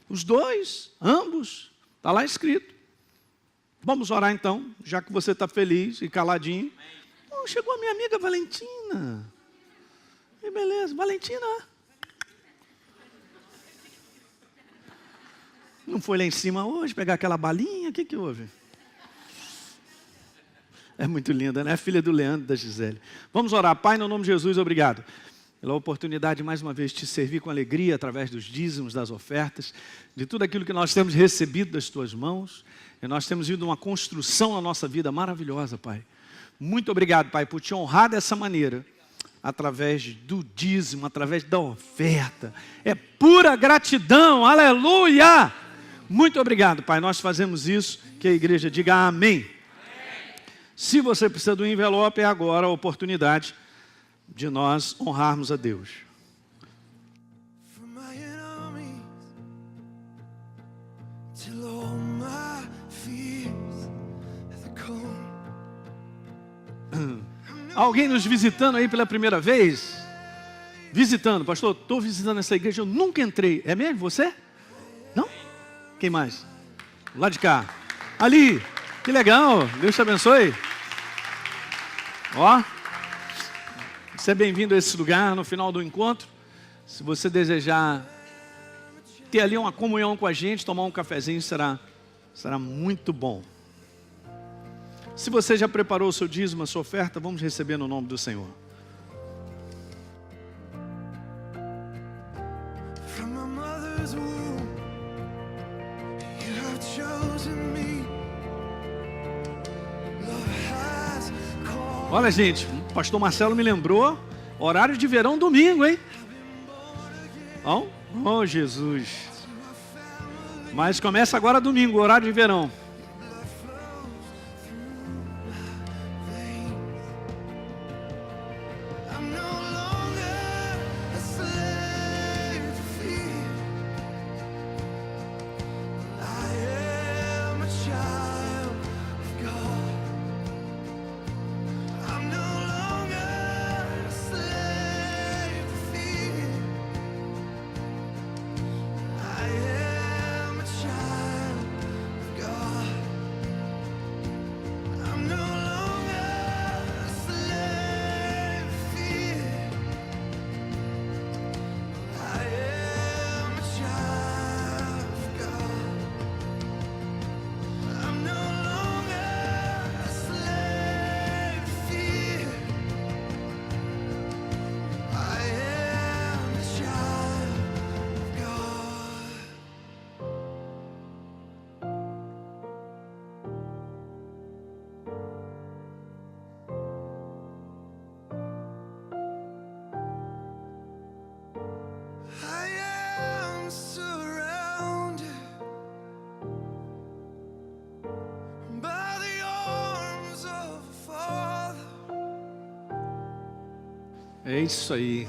Os dois, ambos, está lá escrito. Vamos orar então, já que você está feliz e caladinho. chegou a minha amiga Valentina. E beleza, Valentina. Não foi lá em cima hoje pegar aquela balinha? O que houve? É muito linda, né? Filha do Leandro e da Gisele. Vamos orar. Pai, no nome de Jesus, obrigado pela oportunidade, mais uma vez, de te servir com alegria através dos dízimos, das ofertas, de tudo aquilo que nós temos recebido das tuas mãos. E nós temos vindo uma construção na nossa vida maravilhosa, Pai. Muito obrigado, Pai, por te honrar dessa maneira, através do dízimo, através da oferta. É pura gratidão, aleluia! Muito obrigado, Pai. Nós fazemos isso, que a igreja diga amém. Se você precisa do envelope, é agora a oportunidade de nós honrarmos a Deus. Alguém nos visitando aí pela primeira vez? Visitando, pastor, estou visitando essa igreja, eu nunca entrei. É mesmo você? Não? Quem mais? Lá de cá. Ali, que legal, Deus te abençoe. Ó, você é bem-vindo a esse lugar no final do encontro. Se você desejar ter ali uma comunhão com a gente, tomar um cafezinho, será muito bom. Se você já preparou o seu dízimo, a sua oferta, vamos receber no nome do Senhor. Olha, gente, o pastor Marcelo me lembrou, horário de verão domingo, hein? Oh, Jesus. Mas começa agora domingo, horário de verão. É isso aí.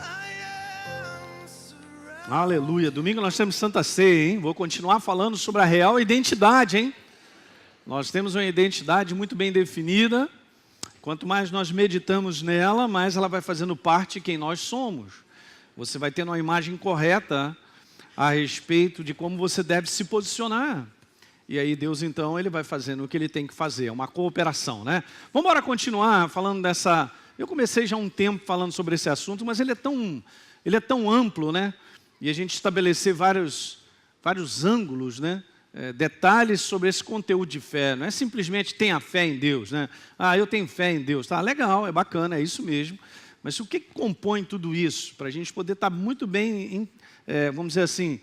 Aleluia. Domingo nós temos Santa Ceia, hein? Vou continuar falando sobre a real identidade, hein? Nós temos uma identidade muito bem definida. Quanto mais nós meditamos nela, mais ela vai fazendo parte de quem nós somos. Você vai tendo uma imagem correta a respeito de como você deve se posicionar. E aí Deus, então, Ele vai fazendo o que Ele tem que fazer. É uma cooperação, né? Vamos embora continuar falando dessa... Eu comecei já há um tempo falando sobre esse assunto, mas ele é tão amplo, né? E a gente estabelecer vários ângulos, né? Detalhes sobre esse conteúdo de fé. Não é simplesmente tenha fé em Deus, né? Ah, eu tenho fé em Deus. Tá legal, é bacana, é isso mesmo. Mas o que compõe tudo isso? Para a gente poder estar muito bem, vamos dizer assim,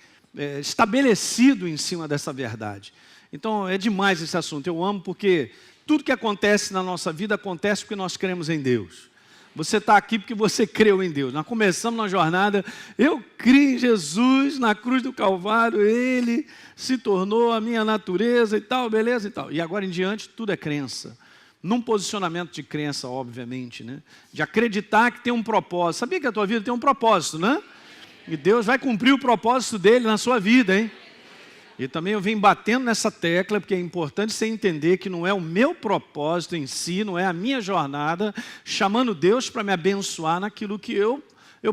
estabelecido em cima dessa verdade. Então, é demais esse assunto. Eu amo porque tudo que acontece na nossa vida acontece porque nós cremos em Deus. Você está aqui porque você creu em Deus. Nós começamos na jornada, eu criei em Jesus, na cruz do Calvário, Ele se tornou a minha natureza e tal, beleza e tal. E agora em diante, tudo é crença. Num posicionamento de crença, obviamente, né? De acreditar que tem um propósito. Sabia que a tua vida tem um propósito, né? E Deus vai cumprir o propósito dele na sua vida, hein? E também eu venho batendo nessa tecla, porque é importante você entender que não é o meu propósito em si, não é a minha jornada, chamando Deus para me abençoar naquilo que eu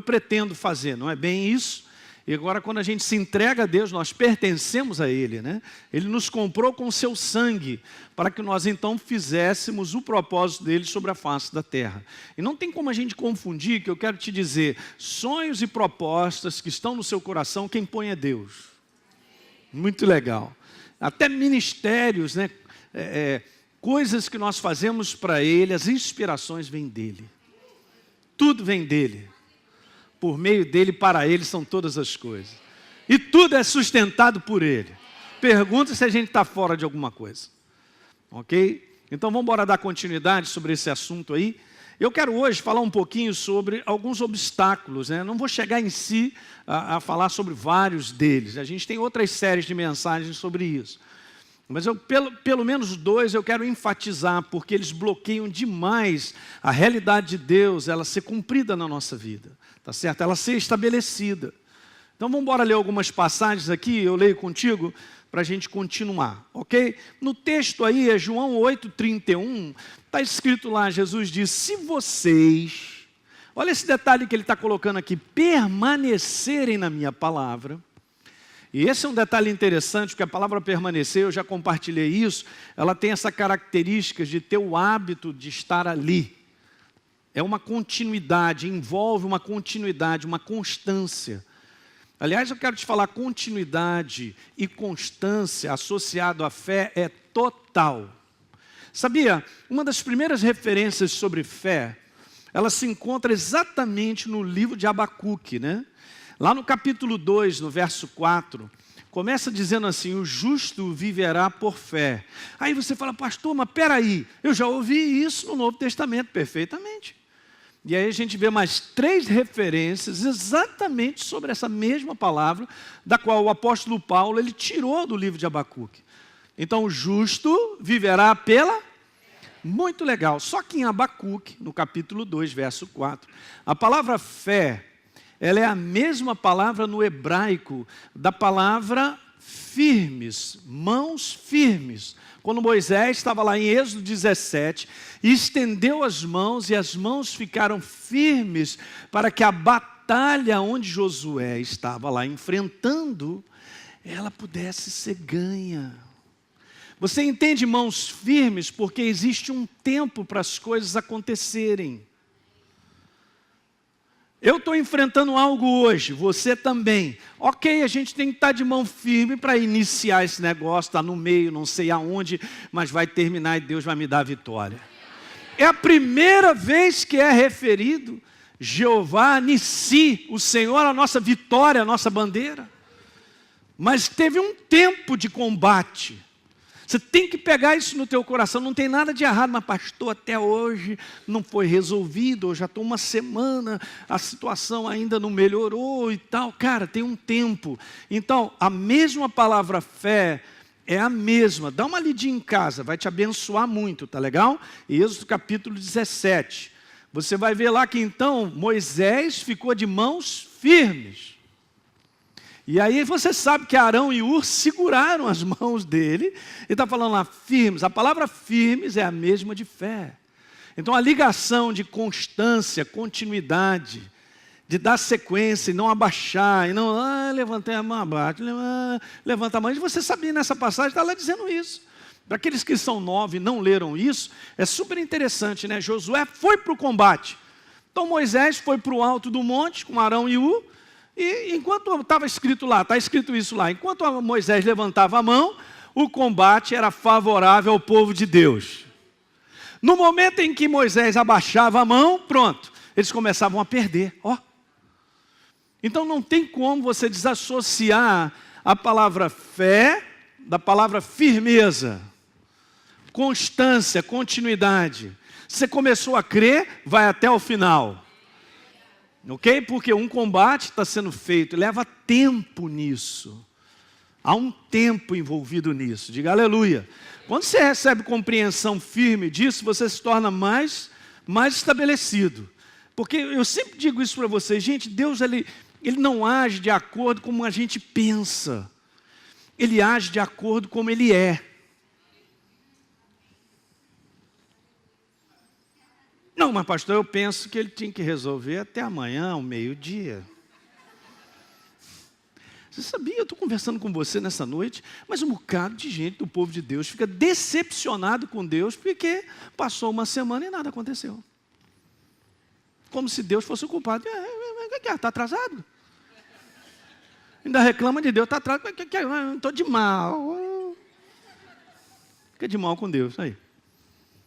pretendo fazer. Não é bem isso. E agora, quando a gente se entrega a Deus, nós pertencemos a Ele, né? Ele nos comprou com o seu sangue, para que nós então fizéssemos o propósito dele sobre a face da terra. E não tem como a gente confundir, que eu quero te dizer, sonhos e propostas que estão no seu coração, quem põe é Deus. Muito legal. Até ministérios, né? Coisas que nós fazemos para Ele, as inspirações vêm dEle. Tudo vem dEle. Por meio dEle, para Ele são todas as coisas. E tudo é sustentado por Ele. Pergunta se a gente está fora de alguma coisa. Ok? Então vamos embora dar continuidade sobre esse assunto aí. Eu quero hoje falar um pouquinho sobre alguns obstáculos, né? Não vou chegar em si a falar sobre vários deles. A gente tem outras séries de mensagens sobre isso. Mas pelo menos 2 eu quero enfatizar, porque eles bloqueiam demais a realidade de Deus, ela ser cumprida na nossa vida. Tá certo? Ela ser estabelecida. Então vamos embora ler algumas passagens aqui, eu leio contigo, para a gente continuar, ok? No texto aí, é João 8,31, está escrito lá, Jesus diz, se vocês, olha esse detalhe que ele está colocando aqui, permanecerem na minha palavra. E esse é um detalhe interessante, porque a palavra permanecer, eu já compartilhei isso, ela tem essa característica de ter o hábito de estar ali. É uma continuidade, envolve uma continuidade, uma constância. Aliás, eu quero te falar, continuidade e constância associado à fé é total. Sabia, uma das primeiras referências sobre fé, ela se encontra exatamente no livro de Abacuque, né? Lá no capítulo 2, no verso 4, começa dizendo assim, o justo viverá por fé. Aí você fala, pastor, mas peraí, eu já ouvi isso no Novo Testamento perfeitamente. E aí a gente vê mais 3 referências exatamente sobre essa mesma palavra, da qual o apóstolo Paulo ele tirou do livro de Abacuque. Então o justo viverá pela... Muito legal. Só que em Abacuque, no capítulo 2, verso 4, a palavra fé, ela é a mesma palavra no hebraico da palavra firmes, mãos firmes. Quando Moisés estava lá em Êxodo 17, estendeu as mãos e as mãos ficaram firmes para que a batalha onde Josué estava lá enfrentando, ela pudesse ser ganha. Você entende mãos firmes porque existe um tempo para as coisas acontecerem. Eu estou enfrentando algo hoje, você também. Ok, a gente tem que estar de mão firme para iniciar esse negócio, está no meio, não sei aonde, mas vai terminar e Deus vai me dar a vitória. É a primeira vez que é referido Jeová Nissi, o Senhor, a nossa vitória, a nossa bandeira. Mas teve um tempo de combate. Você tem que pegar isso no teu coração, não tem nada de errado, mas pastor, até hoje não foi resolvido, eu já estou uma semana, a situação ainda não melhorou e tal. Cara, tem um tempo. Então, a mesma palavra fé é a mesma. Dá uma lidinha em casa, vai te abençoar muito, tá legal? Êxodo capítulo 17. Você vai ver lá que então Moisés ficou de mãos firmes. E aí você sabe que Arão e Ur seguraram as mãos dele, e está falando lá, firmes. A palavra firmes é a mesma de fé. Então a ligação de constância, continuidade, de dar sequência e não abaixar, e não, levantei a mão, abate, levanta a mão. E você sabia nessa passagem, está lá dizendo isso. Para aqueles que são novos e não leram isso, é super interessante, né? Josué foi para o combate. Então Moisés foi para o alto do monte com Arão e Ur, e enquanto estava escrito lá, está escrito isso lá, enquanto Moisés levantava a mão, o combate era favorável ao povo de Deus. No momento em que Moisés abaixava a mão, pronto, eles começavam a perder. Então não tem como você desassociar a palavra fé da palavra firmeza, constância, continuidade. Você começou a crer, vai até o final. Ok? Porque um combate está sendo feito, leva tempo nisso. Há um tempo envolvido nisso. Diga aleluia. Quando você recebe compreensão firme disso, você se torna mais estabelecido. Porque eu sempre digo isso para vocês, gente, Deus ele não age de acordo com como a gente pensa. Ele age de acordo com como Ele é. Não, mas pastor, eu penso que ele tinha que resolver até amanhã, ao meio-dia. Você sabia, eu estou conversando com você nessa noite, mas um bocado de gente do povo de Deus fica decepcionado com Deus porque passou uma semana e nada aconteceu. Como se Deus fosse o culpado. Está atrasado? Ainda reclama de Deus, está atrasado. Estou de mal. Fica de mal com Deus, aí.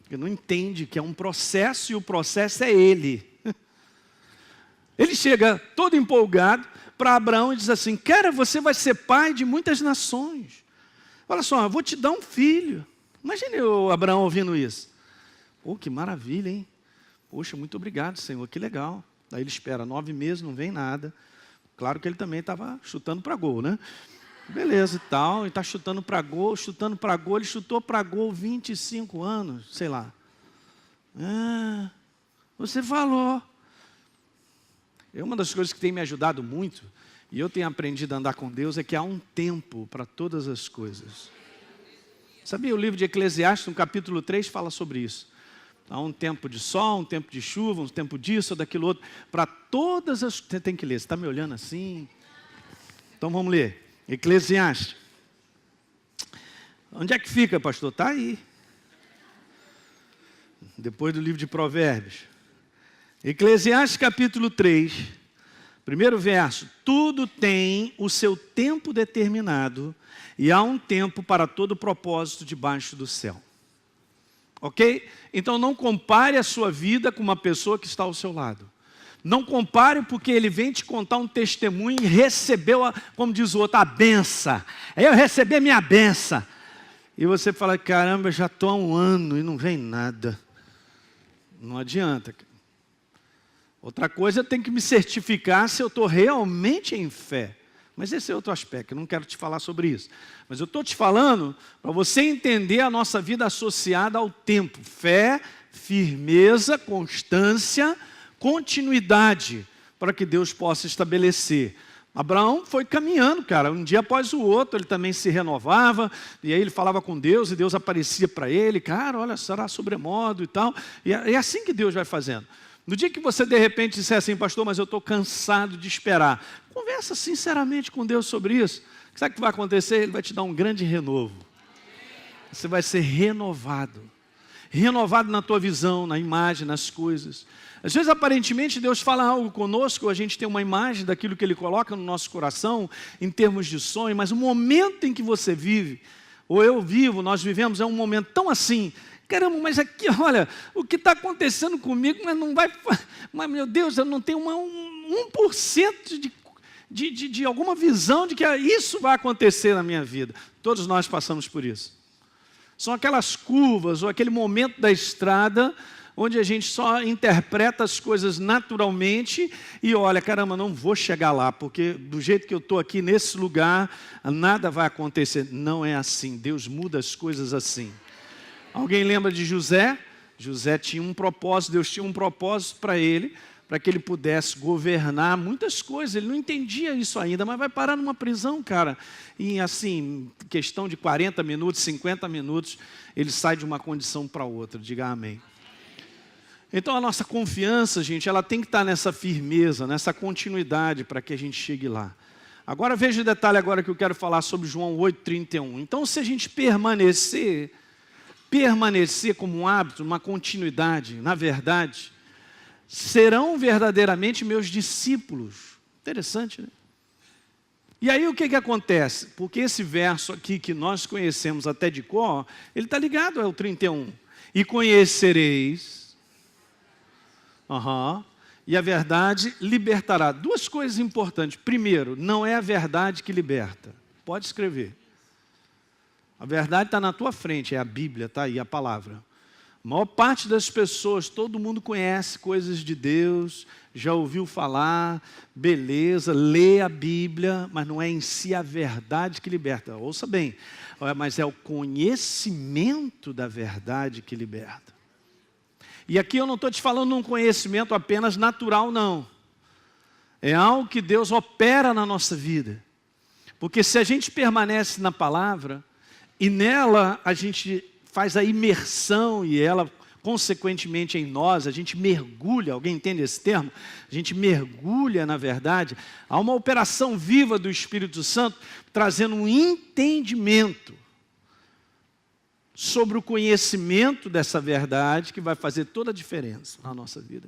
Porque não entende que é um processo e o processo é Ele. Ele chega todo empolgado para Abraão e diz assim, cara, você vai ser pai de muitas nações. Olha só, eu vou te dar um filho. Imagine o Abraão ouvindo isso. Pô, que maravilha, hein? Poxa, muito obrigado, Senhor, que legal. Daí ele espera 9 meses, não vem nada. Claro que ele também estava chutando para gol, né? Beleza e tal, ele está chutando para gol, ele chutou para gol 25 anos, sei lá. Você falou. É uma das coisas que tem me ajudado muito, e eu tenho aprendido a andar com Deus, é que há um tempo para todas as coisas. Sabia, o livro de Eclesiastes, no capítulo 3, fala sobre isso. Há um tempo de sol, um tempo de chuva, um tempo disso ou daquilo outro. Para todas as... Você tem que ler, você está me olhando assim? Então vamos ler. Eclesiastes. Onde é que fica, pastor? Está aí. Depois do livro de Provérbios. Eclesiastes capítulo 3, primeiro verso. Tudo tem o seu tempo determinado e há um tempo para todo propósito debaixo do céu. Ok? Então não compare a sua vida com uma pessoa que está ao seu lado. Não compare porque ele vem te contar um testemunho e recebeu, como diz o outro, a benção. Eu recebi a minha benção. E você fala, caramba, já estou há um ano e não vem nada. Não adianta. Outra coisa, eu tenho que me certificar se eu estou realmente em fé. Mas esse é outro aspecto, eu não quero te falar sobre isso. Mas eu estou te falando para você entender a nossa vida associada ao tempo. Fé, firmeza, constância, continuidade, para que Deus possa estabelecer. Abraão foi caminhando, cara, um dia após o outro, ele também se renovava, e aí ele falava com Deus, e Deus aparecia para ele, cara, olha, será sobremodo e tal. E é assim que Deus vai fazendo. No dia que você de repente disser assim, pastor, mas eu estou cansado de esperar, conversa sinceramente com Deus sobre isso. Sabe o que vai acontecer? Ele vai te dar um grande renovo. Você vai ser renovado. Renovado na tua visão, na imagem, nas coisas. Às vezes, aparentemente, Deus fala algo conosco, a gente tem uma imagem daquilo que Ele coloca no nosso coração, em termos de sonho, mas o momento em que você vive, ou eu vivo, nós vivemos, é um momento tão assim. Caramba, mas aqui, olha, o que está acontecendo comigo, mas não vai... Mas, meu Deus, eu não tenho 1% de alguma visão de que isso vai acontecer na minha vida. Todos nós passamos por isso. São aquelas curvas ou aquele momento da estrada onde a gente só interpreta as coisas naturalmente e olha, caramba, não vou chegar lá, porque do jeito que eu estou aqui nesse lugar, nada vai acontecer. Não é assim, Deus muda as coisas assim. Alguém lembra de José? José tinha um propósito, Deus tinha um propósito para ele, para que ele pudesse governar muitas coisas. Ele não entendia isso ainda, mas vai parar numa prisão, cara. E assim, questão de 40 minutos, 50 minutos, ele sai de uma condição para outra. Diga amém. Então a nossa confiança, gente, ela tem que estar nessa firmeza, nessa continuidade para que a gente chegue lá. Agora veja o detalhe agora que eu quero falar sobre João 8,31. Então se a gente permanecer como um hábito, uma continuidade, na verdade, serão verdadeiramente meus discípulos. Interessante, né? E aí o que acontece? Porque esse verso aqui que nós conhecemos até de cor, ele está ligado ao 31. E conhecereis, e a verdade libertará. Duas coisas importantes. Primeiro, não é a verdade que liberta. Pode escrever. A verdade está na tua frente, é a Bíblia, está aí a palavra. A maior parte das pessoas, todo mundo conhece coisas de Deus, já ouviu falar, beleza, lê a Bíblia, mas não é em si a verdade que liberta. Ouça bem, mas é o conhecimento da verdade que liberta. E aqui eu não estou te falando um conhecimento apenas natural, não. É algo que Deus opera na nossa vida. Porque se a gente permanece na palavra, e nela a gente faz a imersão e ela consequentemente em nós, a gente mergulha, alguém entende esse termo? A gente mergulha na verdade, há uma operação viva do Espírito Santo, trazendo um entendimento sobre o conhecimento dessa verdade, que vai fazer toda a diferença na nossa vida.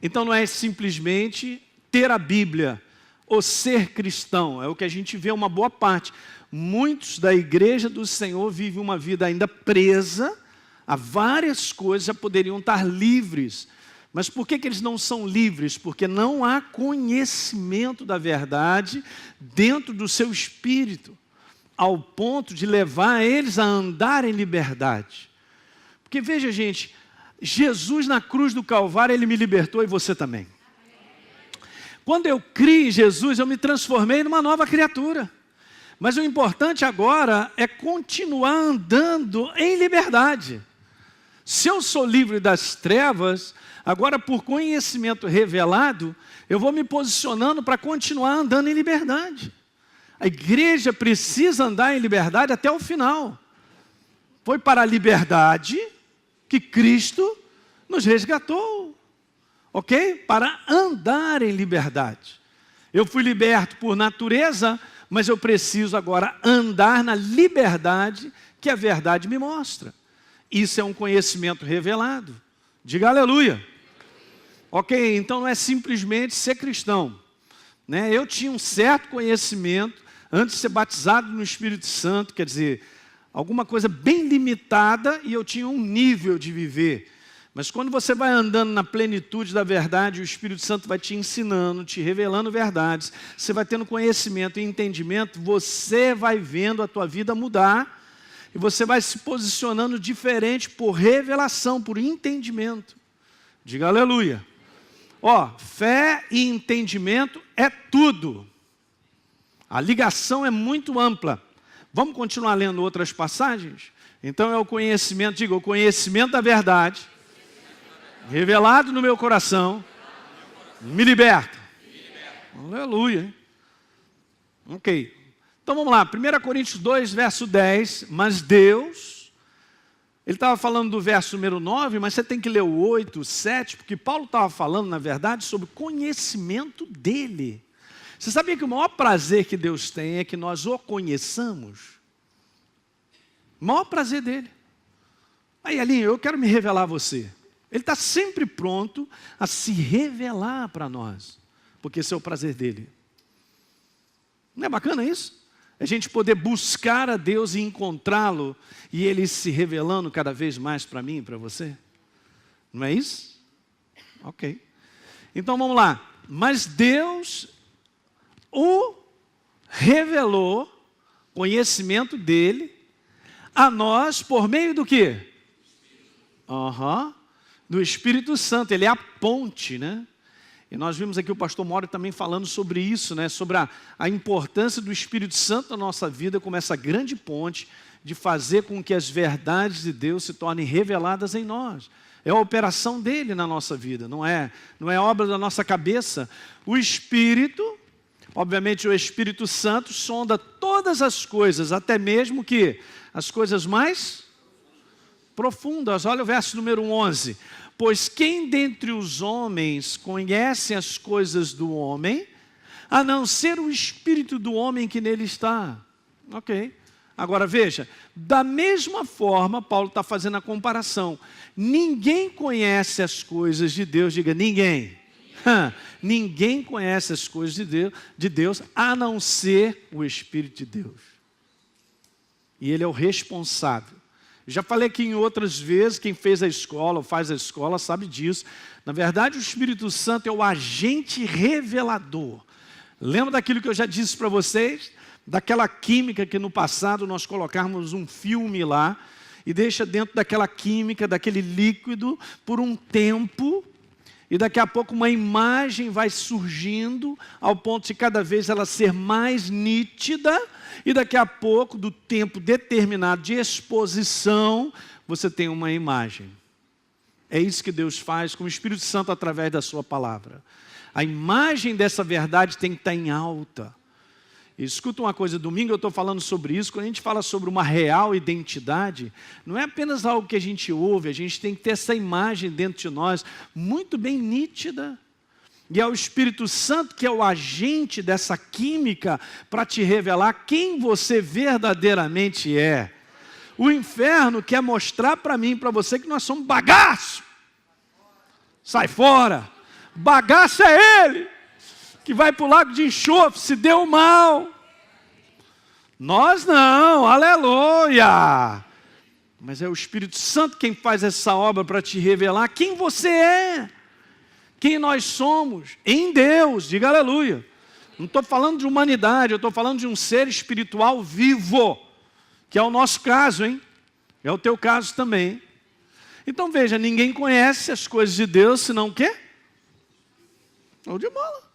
Então não é simplesmente ter a Bíblia, ou ser cristão, é o que a gente vê uma boa parte. Muitos da igreja do Senhor vivem uma vida ainda presa a várias coisas, já poderiam estar livres. Mas por que eles não são livres? Porque não há conhecimento da verdade dentro do seu espírito, ao ponto de levar eles a andar em liberdade. Porque veja, gente, Jesus na cruz do Calvário, Ele me libertou e você também. Quando eu criei em Jesus, eu me transformei numa nova criatura. Mas o importante agora é continuar andando em liberdade. Se eu sou livre das trevas, agora por conhecimento revelado, eu vou me posicionando para continuar andando em liberdade. A igreja precisa andar em liberdade até o final. Foi para a liberdade que Cristo nos resgatou. Ok? Para andar em liberdade. Eu fui liberto por natureza, mas eu preciso agora andar na liberdade que a verdade me mostra. Isso é um conhecimento revelado. Diga aleluia. Ok, então não é simplesmente ser cristão. Né? Eu tinha um certo conhecimento antes de ser batizado no Espírito Santo, quer dizer, alguma coisa bem limitada, e eu tinha um nível de viver. Mas quando você vai andando na plenitude da verdade, o Espírito Santo vai te ensinando, te revelando verdades, você vai tendo conhecimento e entendimento, você vai vendo a tua vida mudar, e você vai se posicionando diferente por revelação, por entendimento. Diga aleluia. Ó, fé e entendimento é tudo. A ligação é muito ampla. Vamos continuar lendo outras passagens? Então é o conhecimento, diga, o conhecimento da verdade, revelado no meu coração, me liberta. Aleluia. Hein? Ok. Então vamos lá, 1 Coríntios 2, verso 10. Mas Deus, ele estava falando do verso número 9, mas você tem que ler o 8, o 7, porque Paulo estava falando, na verdade, sobre o conhecimento dele. Você sabia que o maior prazer que Deus tem é que nós o conheçamos? O maior prazer dele. Aí, Alinho, eu quero me revelar a você. Ele está sempre pronto a se revelar para nós, porque esse é o prazer dele. Não é bacana isso? A gente poder buscar a Deus e encontrá-lo, e Ele se revelando cada vez mais para mim e para você. Não é isso? Ok. Então vamos lá. Mas Deus o revelou, conhecimento dele, a nós por meio do quê? Do Espírito Santo. Ele é a ponte, né? E nós vimos aqui o pastor Mauro também falando sobre isso, né? Sobre a importância do Espírito Santo na nossa vida como essa grande ponte de fazer com que as verdades de Deus se tornem reveladas em nós. É a operação dele na nossa vida, não é obra da nossa cabeça. O Espírito, obviamente o Espírito Santo sonda todas as coisas, até mesmo que as coisas mais profundas. Olha o verso número 11. Pois quem dentre os homens conhece as coisas do homem, a não ser o espírito do homem que nele está? Ok. Agora veja, da mesma forma, Paulo está fazendo a comparação. Ninguém conhece as coisas de Deus, diga ninguém. Ninguém conhece as coisas de Deus, a não ser o Espírito de Deus. E Ele é o responsável. Já falei aqui em outras vezes, quem fez a escola ou faz a escola sabe disso. Na verdade, o Espírito Santo é o agente revelador. Lembra daquilo que eu já disse para vocês? Daquela química que no passado nós colocarmos um filme lá e deixa dentro daquela química, daquele líquido, por um tempo, e daqui a pouco uma imagem vai surgindo ao ponto de cada vez ela ser mais nítida, e daqui a pouco, do tempo determinado de exposição, você tem uma imagem. É isso que Deus faz com o Espírito Santo através da sua palavra. A imagem dessa verdade tem que estar em alta. E escuta uma coisa, domingo eu estou falando sobre isso. Quando a gente fala sobre uma real identidade, não é apenas algo que a gente ouve, a gente tem que ter essa imagem dentro de nós, muito bem nítida. E é o Espírito Santo que é o agente dessa química para te revelar quem você verdadeiramente é. O inferno quer mostrar para mim e para você que nós somos bagaço. Sai fora. Bagaço é ele que vai para o lago de enxofre, se deu mal. Nós não, aleluia. Mas é o Espírito Santo quem faz essa obra para te revelar quem você é. Quem nós somos em Deus, diga aleluia. Não estou falando de humanidade, eu estou falando de um ser espiritual vivo, que é o nosso caso, hein? É o teu caso também. Então veja, ninguém conhece as coisas de Deus, senão o quê? Ou de bola.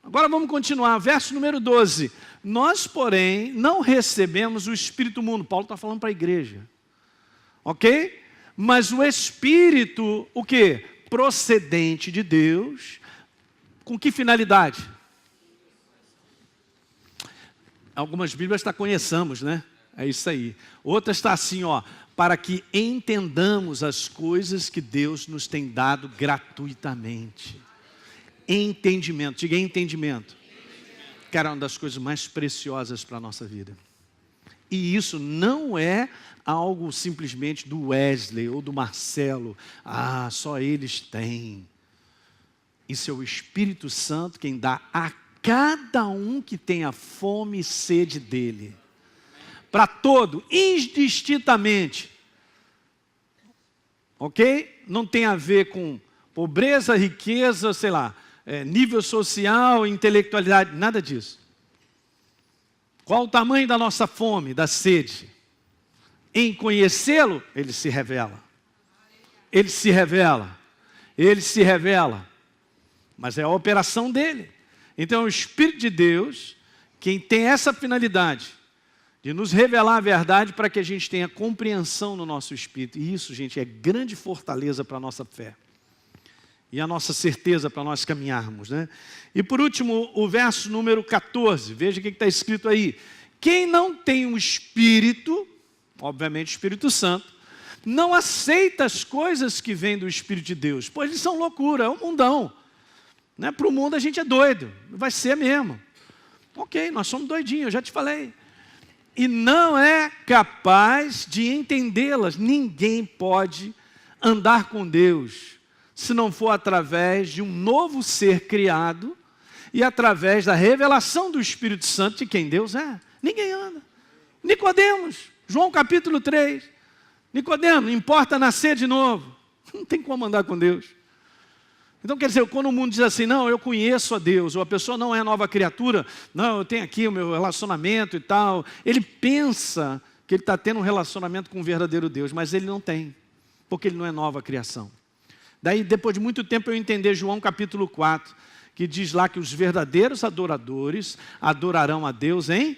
Agora vamos continuar, verso número 12. Nós, porém, não recebemos o Espírito mundo. Paulo está falando para a igreja. Ok? Mas o Espírito, o quê? Procedente de Deus. Com que finalidade? Algumas Bíblias está conheçamos, né? É isso aí. Outra está assim, ó. Para que entendamos as coisas que Deus nos tem dado gratuitamente. Entendimento, diga entendimento. Cara, é uma das coisas mais preciosas para a nossa vida. E isso não é algo simplesmente do Wesley ou do Marcelo. Ah, só eles têm. Isso é o Espírito Santo quem dá a cada um que tenha fome e sede dele. Para todo, indistintamente. Ok? Não tem a ver com pobreza, riqueza, sei lá, nível social, intelectualidade, nada disso. Qual o tamanho da nossa fome, da sede? Em conhecê-lo, ele se revela. Ele se revela. Ele se revela. Mas é a operação dele. Então é o Espírito de Deus quem tem essa finalidade de nos revelar a verdade para que a gente tenha compreensão no nosso espírito. E isso, gente, é grande fortaleza para a nossa fé. E a nossa certeza para nós caminharmos, né? E por último, o verso número 14. Veja o que está escrito aí. Quem não tem um Espírito, obviamente o Espírito Santo, não aceita as coisas que vêm do Espírito de Deus, pois eles são loucura, é um mundão. Né? Para o mundo a gente é doido, vai ser mesmo. Ok, nós somos doidinhos, eu já te falei. E não é capaz de entendê-las. Ninguém pode andar com Deus se não for através de um novo ser criado e através da revelação do Espírito Santo de quem Deus é. Ninguém anda. Nicodemos, João capítulo 3. Nicodemos, importa nascer de novo. Não tem como andar com Deus. Então quer dizer, quando o mundo diz assim, não, eu conheço a Deus, ou a pessoa não é nova criatura, não, eu tenho aqui o meu relacionamento e tal, ele pensa que ele está tendo um relacionamento com o verdadeiro Deus, mas ele não tem, porque ele não é nova criação. Daí, depois de muito tempo, eu entendi João capítulo 4, que diz lá que os verdadeiros adoradores adorarão a Deus em...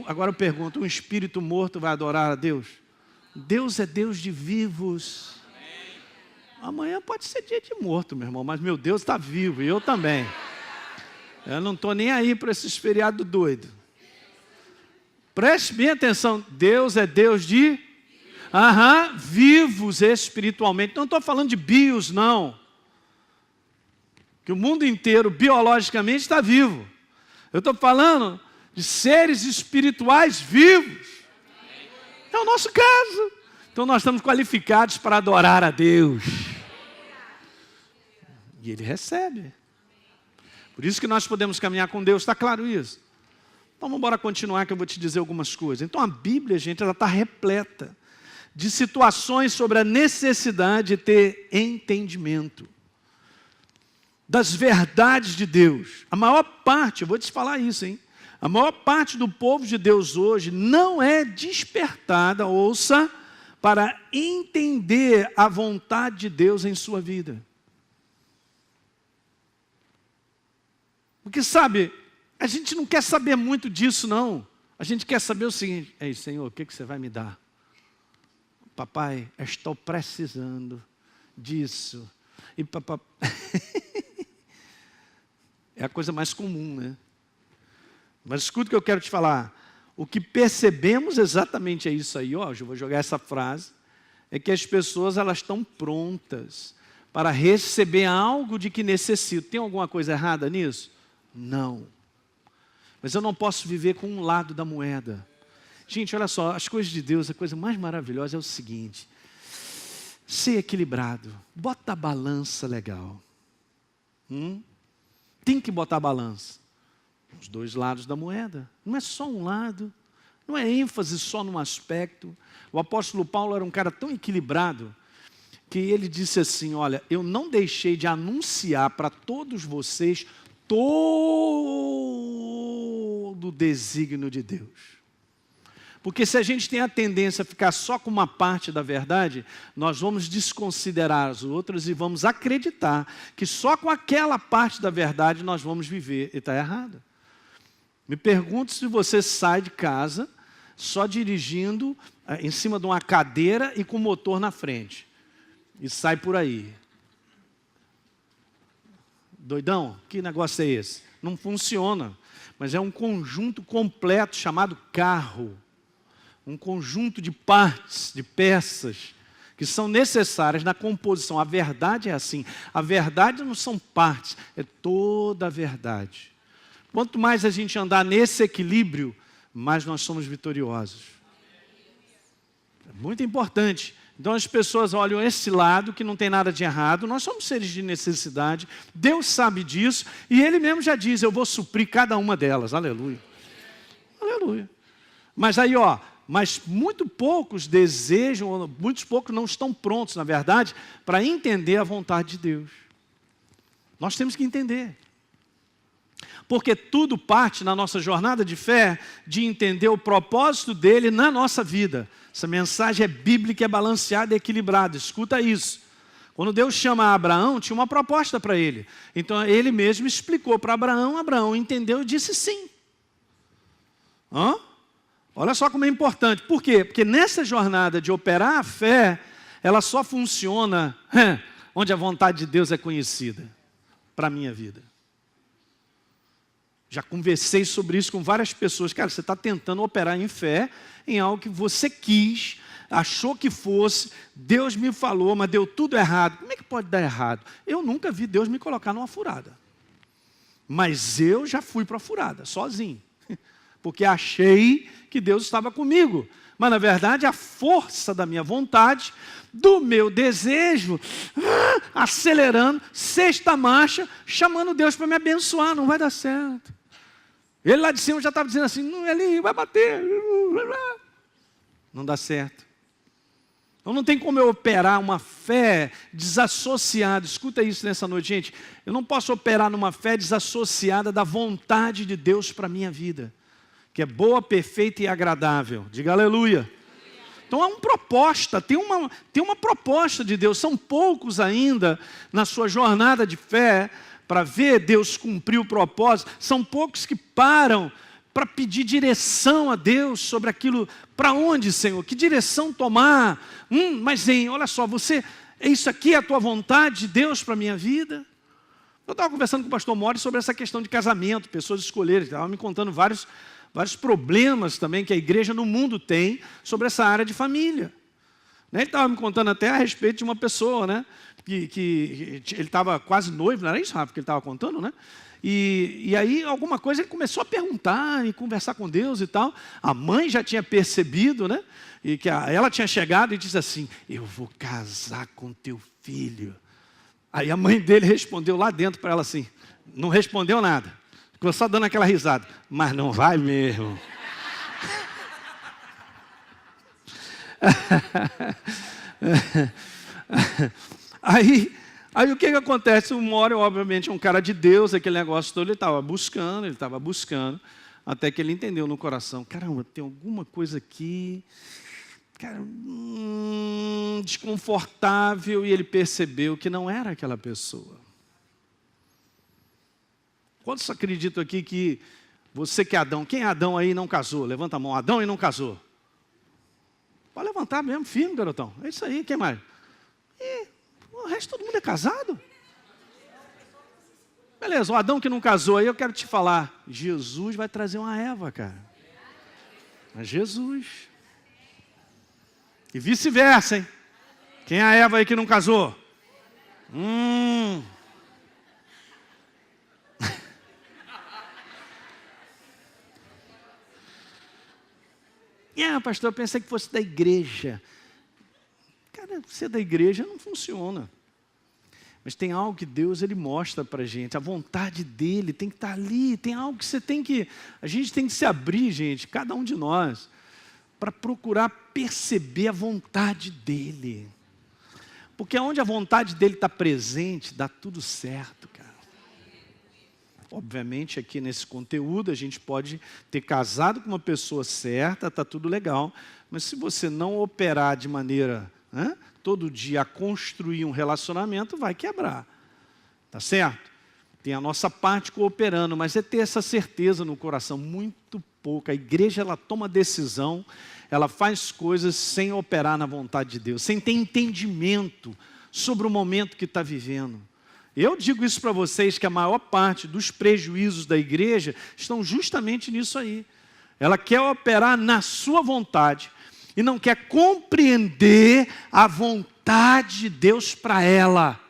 Agora eu pergunto, um espírito morto vai adorar a Deus? Deus é Deus de vivos. Amanhã pode ser dia de morto, meu irmão, mas meu Deus está vivo, e eu também. Eu não estou nem aí para esses feriados doidos. Preste bem atenção, Deus é Deus de... vivos espiritualmente. Não estou falando de bios, não. Que o mundo inteiro, biologicamente, está vivo. Eu estou falando de seres espirituais vivos. É o nosso caso. Então nós estamos qualificados para adorar a Deus. E Ele recebe. Por isso que nós podemos caminhar com Deus, está claro isso? Então vamos embora continuar que eu vou te dizer algumas coisas. Então a Bíblia, gente, ela está repleta de situações sobre a necessidade de ter entendimento das verdades de Deus. A maior parte, eu vou te falar isso, hein? A maior parte do povo de Deus hoje não é despertada, ouça, para entender a vontade de Deus em sua vida. Porque sabe, a gente não quer saber muito disso não. A gente quer saber o seguinte, ei Senhor, o que você vai me dar? Papai, estou precisando disso. E papai... É a coisa mais comum, né? Mas escuta o que eu quero te falar. O que percebemos exatamente é isso aí, ó, eu vou jogar essa frase, é que as pessoas elas estão prontas para receber algo de que necessitam. Tem alguma coisa errada nisso? Não. Mas eu não posso viver com um lado da moeda. Gente, olha só, as coisas de Deus, a coisa mais maravilhosa é o seguinte: ser equilibrado, bota a balança legal. Tem que botar a balança. Os dois lados da moeda. Não é só um lado. Não é ênfase só num aspecto. O apóstolo Paulo era um cara tão equilibrado que ele disse assim, olha, eu não deixei de anunciar para todos vocês todo o desígnio de Deus. Porque se a gente tem a tendência a ficar só com uma parte da verdade, nós vamos desconsiderar as outras e vamos acreditar que só com aquela parte da verdade nós vamos viver. E está errado. Me pergunto se você sai de casa só dirigindo em cima de uma cadeira e com o motor na frente. E sai por aí. Doidão? Que negócio é esse? Não funciona. Mas é um conjunto completo chamado carro. Um conjunto de partes, de peças, que são necessárias na composição. A verdade é assim. A verdade não são partes, é toda a verdade. Quanto mais a gente andar nesse equilíbrio, mais nós somos vitoriosos. É muito importante. Então as pessoas olham esse lado, que não tem nada de errado. Nós somos seres de necessidade. Deus sabe disso. E Ele mesmo já diz, eu vou suprir cada uma delas. Aleluia. Aleluia. Mas aí, ó, mas muito poucos desejam, muitos poucos não estão prontos, na verdade, para entender a vontade de Deus. Nós temos que entender. Porque tudo parte na nossa jornada de fé de entender o propósito dele na nossa vida. Essa mensagem é bíblica, é balanceada e equilibrada. Escuta isso. Quando Deus chama Abraão, tinha uma proposta para ele. Então ele mesmo explicou para Abraão, Abraão entendeu e disse sim. Olha só como é importante. Por quê? Porque nessa jornada de operar a fé, ela só funciona onde a vontade de Deus é conhecida para a minha vida. Já conversei sobre isso com várias pessoas. Cara, você está tentando operar em fé em algo que você quis, achou que fosse, Deus me falou, mas deu tudo errado. Como é que pode dar errado? Eu nunca vi Deus me colocar numa furada. Mas eu já fui para a furada, sozinho. Porque achei que Deus estava comigo. Mas, na verdade, a força da minha vontade, do meu desejo, acelerando, sexta marcha, chamando Deus para me abençoar. Não vai dar certo. Ele lá de cima já estava dizendo assim, não, ele vai bater. Não dá certo. Então não tem como eu operar uma fé desassociada. Escuta isso nessa noite, gente. Eu não posso operar numa fé desassociada da vontade de Deus para a minha vida. Que é boa, perfeita e agradável. Diga aleluia. Então é uma proposta, tem uma proposta de Deus. São poucos ainda na sua jornada de fé para ver Deus cumprir o propósito. São poucos que param para pedir direção a Deus sobre aquilo. Para onde, Senhor? Que direção tomar? Mas olha só, isso aqui é a tua vontade de Deus para a minha vida? Eu estava conversando com o pastor Mori sobre essa questão de casamento, pessoas escolherem. Ele estava me contando vários problemas também que a igreja no mundo tem sobre essa área de família. Ele estava me contando até a respeito de uma pessoa, né? Que ele estava quase noivo, não era isso, Rafa, que ele estava contando, né? E aí alguma coisa ele começou a perguntar e conversar com Deus e tal. A mãe já tinha percebido, né? E que ela tinha chegado e disse assim, eu vou casar com teu filho. Aí a mãe dele respondeu lá dentro para ela assim, não respondeu nada. Ficou só dando aquela risada. Mas não vai mesmo. Aí o que acontece? O Mori, obviamente, é um cara de Deus, aquele negócio todo, ele estava buscando, até que ele entendeu no coração, caramba, tem alguma coisa aqui, cara, desconfortável, e ele percebeu que não era aquela pessoa. Quantos acreditam aqui que você que é Adão, quem é Adão aí e não casou? Levanta a mão, Adão e não casou. Pode levantar mesmo, firme, garotão. É isso aí, quem mais? E o resto todo mundo é casado. Beleza, o Adão que não casou, aí eu quero te falar, Jesus vai trazer uma Eva, cara. É Jesus. E vice-versa, hein? Quem é a Eva aí que não casou? Pastor, eu pensei que fosse da igreja. Cara, ser da igreja não funciona. Mas tem algo que Deus ele mostra para a gente. A vontade dele tem que estar ali. Tem algo que você tem que... A gente tem que se abrir, gente, cada um de nós, para procurar perceber a vontade dele. Porque onde a vontade dele está presente, dá tudo certo, cara. Obviamente, aqui nesse conteúdo, a gente pode ter casado com uma pessoa certa, está tudo legal. Mas se você não operar de maneira... todo dia a construir um relacionamento, vai quebrar. Tá certo? Tem a nossa parte cooperando, mas é ter essa certeza no coração, muito pouco. A igreja, ela toma decisão, ela faz coisas sem operar na vontade de Deus, sem ter entendimento sobre o momento que está vivendo. Eu digo isso para vocês, que a maior parte dos prejuízos da igreja estão justamente nisso aí. Ela quer operar na sua vontade, e não quer compreender a vontade de Deus para ela.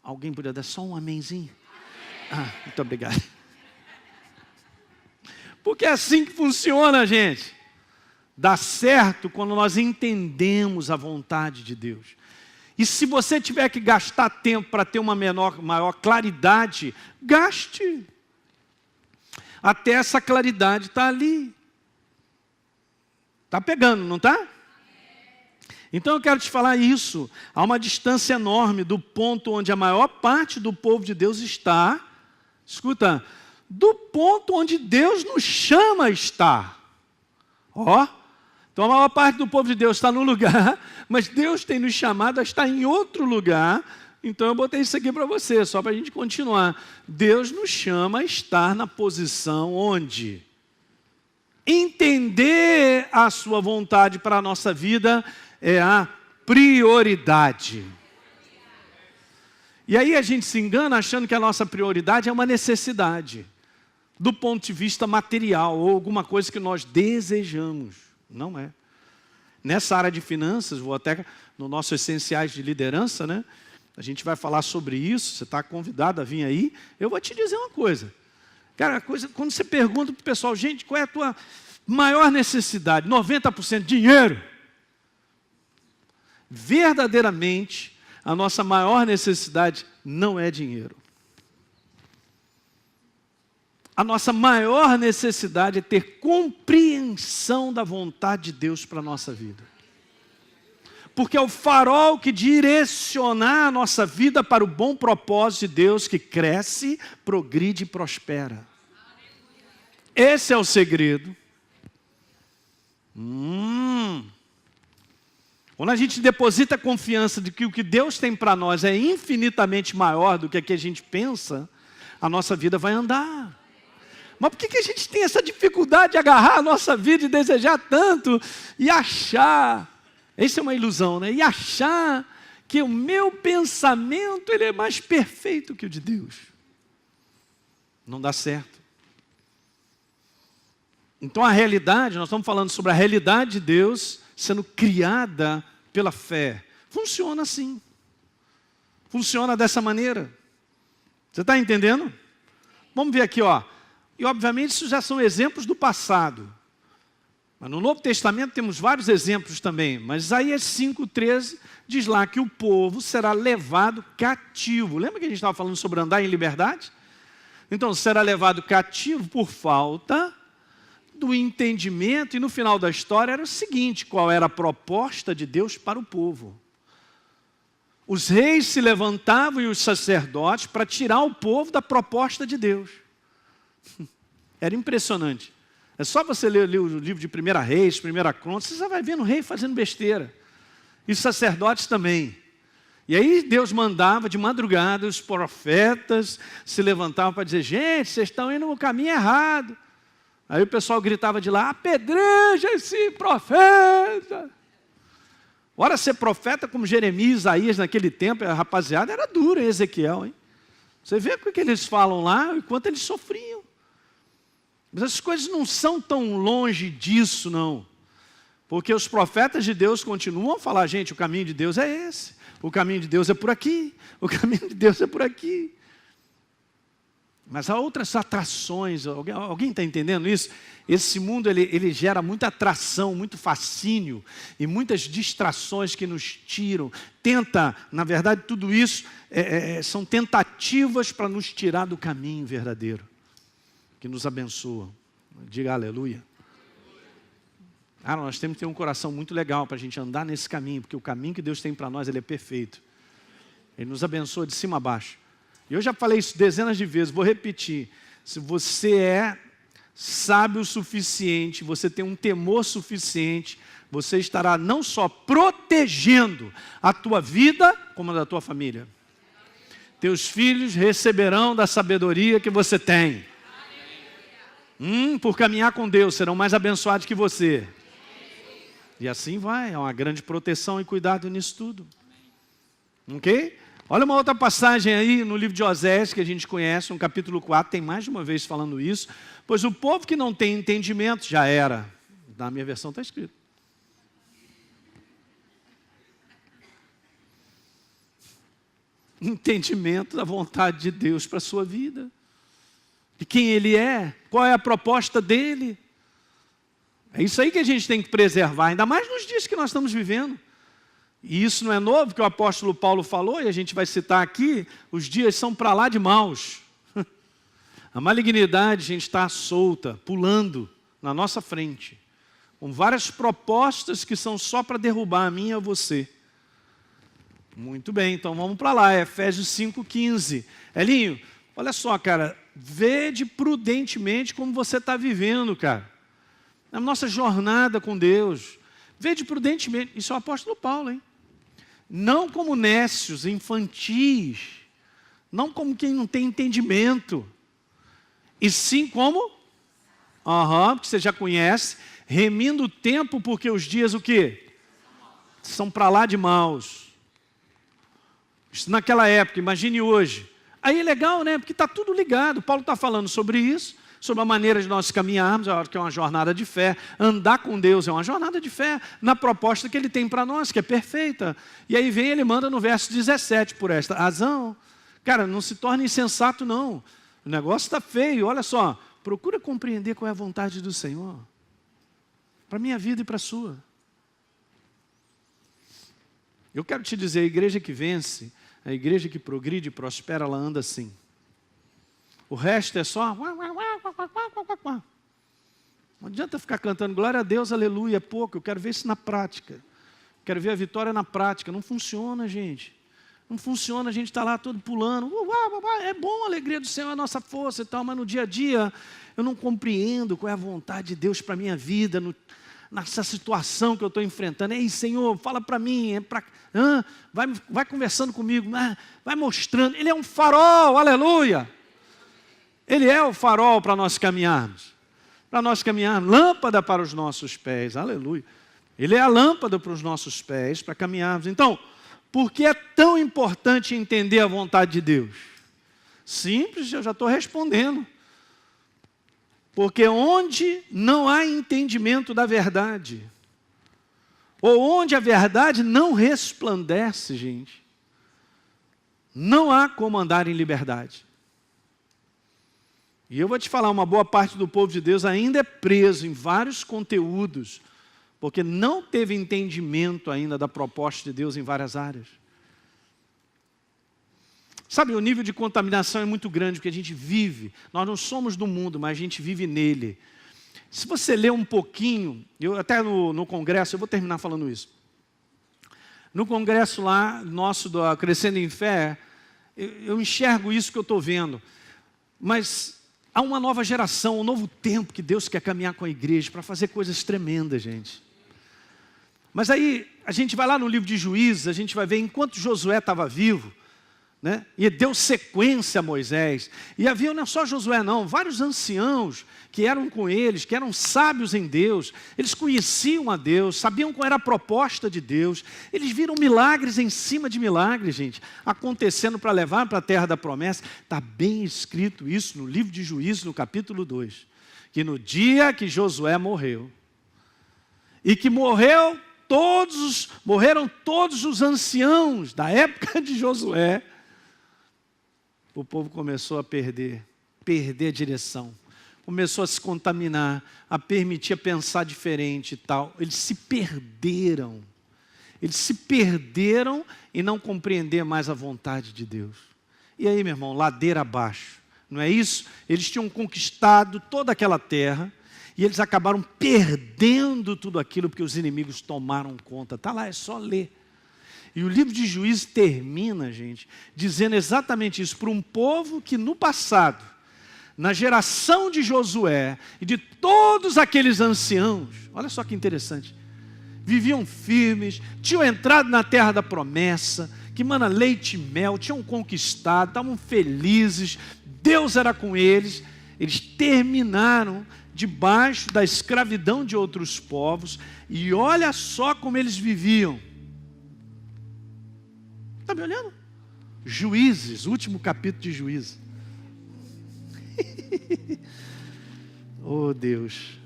Alguém podia dar só um amenzinho? Muito obrigado. Porque é assim que funciona, gente. Dá certo quando nós entendemos a vontade de Deus. E se você tiver que gastar tempo para ter uma maior claridade, gaste. Até essa claridade está ali. Está pegando, não está? Então eu quero te falar isso. Há uma distância enorme do ponto onde a maior parte do povo de Deus está. Escuta, do ponto onde Deus nos chama a estar. Então a maior parte do povo de Deus está no lugar, mas Deus tem nos chamado a estar em outro lugar. Então eu botei isso aqui para você, só para a gente continuar. Deus nos chama a estar na posição onde... Entender a sua vontade para a nossa vida é a prioridade. E aí a gente se engana achando que a nossa prioridade é uma necessidade, do ponto de vista material, ou alguma coisa que nós desejamos. Não é. Nessa área de finanças, vou até no nosso Essenciais de Liderança, né? A gente vai falar sobre isso, você está convidado a vir aí. Eu vou te dizer uma coisa. Cara, quando você pergunta para o pessoal, gente, qual é a tua maior necessidade? 90% dinheiro. Verdadeiramente, a nossa maior necessidade não é dinheiro. A nossa maior necessidade é ter compreensão da vontade de Deus para a nossa vida. Porque é o farol que direcionar a nossa vida para o bom propósito de Deus que cresce, progride e prospera. Esse é o segredo. Quando a gente deposita a confiança de que o que Deus tem para nós é infinitamente maior do que a gente pensa, a nossa vida vai andar. Mas por que a gente tem essa dificuldade de agarrar a nossa vida e desejar tanto e achar... Isso é uma ilusão, né? E achar que o meu pensamento ele é mais perfeito que o de Deus. Não dá certo. Então a realidade, nós estamos falando sobre a realidade de Deus sendo criada pela fé. Funciona assim. Funciona dessa maneira. Você está entendendo? Vamos ver aqui, ó. E obviamente isso já são exemplos do passado. Mas no Novo Testamento temos vários exemplos também. Mas Isaías 5,13 diz lá que o povo será levado cativo. Lembra que a gente estava falando sobre andar em liberdade? Então, será levado cativo por falta do entendimento. E no final da história era o seguinte, qual era a proposta de Deus para o povo? Os reis se levantavam e os sacerdotes para tirar o povo da proposta de Deus. Era impressionante. É só você ler o livro de 1 Reis, 1 Crônicas, você já vai vendo o rei fazendo besteira. E os sacerdotes também. E aí Deus mandava de madrugada, os profetas se levantavam para dizer, gente, vocês estão indo no caminho errado. Aí o pessoal gritava de lá, apedreja esse profeta. Ora, ser profeta como Jeremias, Isaías naquele tempo, a rapaziada era dura, hein, Ezequiel, hein? Você vê o que eles falam lá, o quanto eles sofriam. Mas as coisas não são tão longe disso, não. Porque os profetas de Deus continuam a falar, gente, o caminho de Deus é esse. O caminho de Deus é por aqui. O caminho de Deus é por aqui. Mas há outras atrações. Alguém está entendendo isso? Esse mundo ele gera muita atração, muito fascínio e muitas distrações que nos tiram. Na verdade, tudo isso são tentativas para nos tirar do caminho verdadeiro, que nos abençoa. Diga aleluia. Nós temos que ter um coração muito legal para a gente andar nesse caminho, porque o caminho que Deus tem para nós, ele é perfeito. Ele nos abençoa de cima a baixo. E eu já falei isso dezenas de vezes, vou repetir. Se você é sábio o suficiente, você tem um temor suficiente, você estará não só protegendo a tua vida, como a da tua família. Teus filhos receberão da sabedoria que você tem. Por caminhar com Deus, serão mais abençoados que você. E assim vai, é uma grande proteção e cuidado nisso tudo. Ok? Olha uma outra passagem aí no livro de Osés, que a gente conhece, no capítulo 4, tem mais de uma vez falando isso. Pois o povo que não tem entendimento, já era. Na minha versão está escrito. Entendimento da vontade de Deus para a sua vida. De quem Ele é, qual é a proposta dEle. É isso aí que a gente tem que preservar, ainda mais nos dias que nós estamos vivendo. E isso não é novo, que o apóstolo Paulo falou, e a gente vai citar aqui, os dias são para lá de maus. A malignidade, a gente está solta, pulando na nossa frente, com várias propostas que são só para derrubar a mim e a você. Muito bem, então vamos para lá, Efésios 5,15. Elinho, olha só, cara, vede prudentemente como você está vivendo, cara. Na nossa jornada com Deus, vede prudentemente, isso é o apóstolo Paulo, hein? Não como nécios, infantis, não como quem não tem entendimento, e sim como, porque você já conhece, remindo o tempo, porque os dias o quê? São para lá de maus. Isso naquela época, imagine hoje. Aí é legal, né? Porque está tudo ligado, Paulo está falando sobre isso, sobre a maneira de nós caminharmos, que é uma jornada de fé. Andar com Deus é uma jornada de fé, na proposta que Ele tem para nós, que é perfeita. E aí vem, Ele manda no verso 17, por esta razão. Cara, não se torne insensato não. O negócio está feio, olha só. Procura compreender qual é a vontade do Senhor. Para a minha vida e para a sua. Eu quero te dizer, a igreja que vence, a igreja que progride e prospera, ela anda assim. O resto é só... Não adianta ficar cantando glória a Deus, aleluia, é pouco. Eu quero ver isso na prática. Quero ver a vitória na prática. Não funciona, gente. Não funciona, a gente está lá todo pulando. É bom a alegria do Senhor, a nossa força e tal, mas no dia a dia eu não compreendo qual é a vontade de Deus para a minha vida, nessa situação que eu estou enfrentando. Ei, Senhor, fala para mim, vai conversando comigo, vai mostrando. Ele é um farol, aleluia. Ele é o farol para nós caminharmos. Para nós caminharmos, lâmpada para os nossos pés, aleluia. Ele é a lâmpada para os nossos pés, para caminharmos. Então, por que é tão importante entender a vontade de Deus? Simples, eu já estou respondendo. Porque onde não há entendimento da verdade, ou onde a verdade não resplandece, gente, não há como andar em liberdade. E eu vou te falar, uma boa parte do povo de Deus ainda é preso em vários conteúdos, porque não teve entendimento ainda da proposta de Deus em várias áreas. Sabe, o nível de contaminação é muito grande, porque a gente vive, nós não somos do mundo, mas a gente vive nele. Se você ler um pouquinho, eu até no congresso, eu vou terminar falando isso. No congresso lá, nosso do Crescendo em Fé, eu enxergo isso que eu estou vendo. Mas há uma nova geração, um novo tempo que Deus quer caminhar com a igreja para fazer coisas tremendas, gente. Mas aí, a gente vai lá no livro de Juízes, a gente vai ver, enquanto Josué estava vivo, né? E deu sequência a Moisés. E havia não só Josué não, vários anciãos que eram com eles, que eram sábios em Deus. Eles conheciam a Deus, sabiam qual era a proposta de Deus. Eles viram milagres em cima de milagres, gente, acontecendo para levar para a terra da promessa. Está bem escrito isso no livro de Juízes, no capítulo 2. Que no dia que Josué morreu, e que morreram todos os anciãos da época de Josué, o povo começou a perder a direção, começou a se contaminar, a permitir a pensar diferente e tal. Eles se perderam e não compreender mais a vontade de Deus. E aí, meu irmão, ladeira abaixo, não é isso? Eles tinham conquistado toda aquela terra e eles acabaram perdendo tudo aquilo porque os inimigos tomaram conta. Está lá, é só ler. E o livro de Juízes termina, gente, dizendo exatamente isso para um povo que no passado, na geração de Josué e de todos aqueles anciãos, olha só que interessante, viviam firmes, tinham entrado na terra da promessa, que mana leite e mel, tinham conquistado, estavam felizes, Deus era com eles. Eles terminaram debaixo da escravidão de outros povos, e olha só como eles viviam. Está me olhando? Juízes, último capítulo de Juízes. Oh Deus.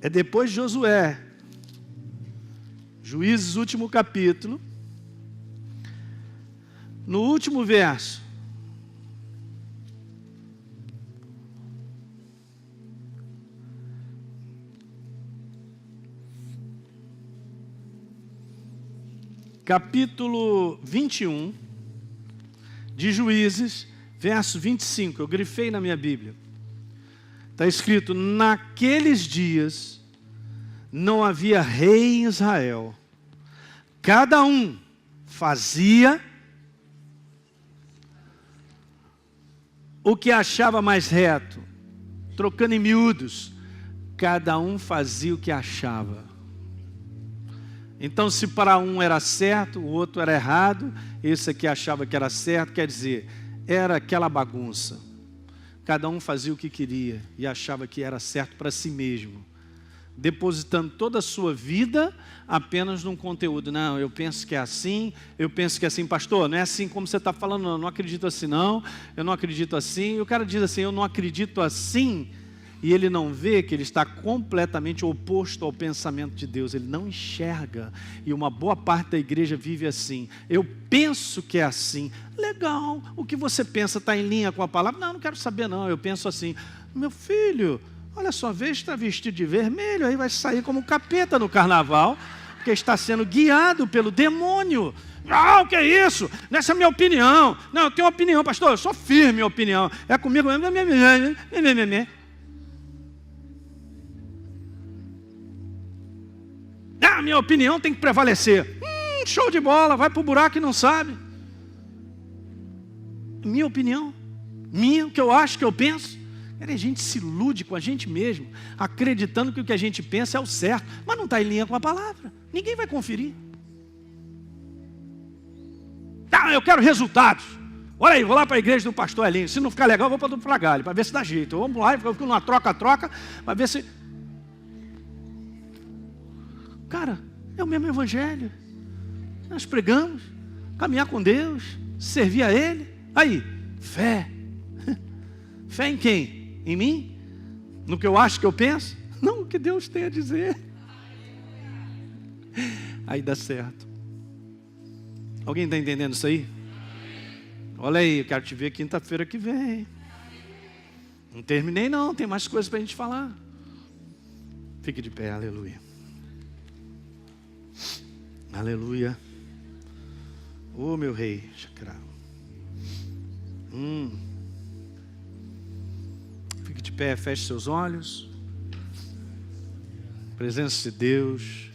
É depois de Josué. Juízes, último capítulo. No último verso. Capítulo 21 de Juízes, verso 25, eu grifei na minha Bíblia. Está escrito: naqueles dias não havia rei em Israel, cada um fazia o que achava mais reto, trocando em miúdos, cada um fazia o que achava. Então, se para um era certo, o outro era errado, esse aqui achava que era certo, quer dizer, era aquela bagunça. Cada um fazia o que queria e achava que era certo para si mesmo, depositando toda a sua vida apenas num conteúdo. Não, eu penso que é assim, eu penso que é assim. Pastor, não é assim como você está falando, não, eu não acredito assim não, eu não acredito assim. E o cara diz assim, eu não acredito assim, e ele não vê que ele está completamente oposto ao pensamento de Deus, ele não enxerga, e uma boa parte da igreja vive assim. Eu penso que é assim. Legal, o que você pensa está em linha com a palavra? Não quero saber não, eu penso assim. Meu filho, olha só, veja, está vestido de vermelho, aí vai sair como capeta no carnaval, porque está sendo guiado pelo demônio. Não, o que é isso? Nessa é a minha opinião. Não, eu tenho uma opinião, pastor, eu sou firme, minha opinião. É comigo mesmo. A minha opinião tem que prevalecer. Show de bola, vai pro buraco e não sabe. Minha opinião, o que eu acho, que eu penso. A gente se ilude com a gente mesmo, acreditando que o que a gente pensa é o certo, mas não está em linha com a palavra. Ninguém vai conferir. Eu quero resultados. Olha aí, vou lá para a igreja do pastor Elinho. Se não ficar legal, eu vou para o Pragalho, para ver se dá jeito. Vamos lá, eu fico numa troca-troca, para ver se... Cara, é o mesmo evangelho. Nós pregamos, caminhar com Deus, servir a Ele. Aí, fé. Fé em quem? Em mim? No que eu acho, que eu penso? Não, o que Deus tem a dizer. Aí dá certo. Alguém está entendendo isso aí? Olha aí, eu quero te ver quinta-feira que vem. Não terminei não, tem mais coisas para a gente falar. Fique de pé, aleluia. Aleluia. Oh, meu rei. Fique de pé, feche seus olhos. A presença de Deus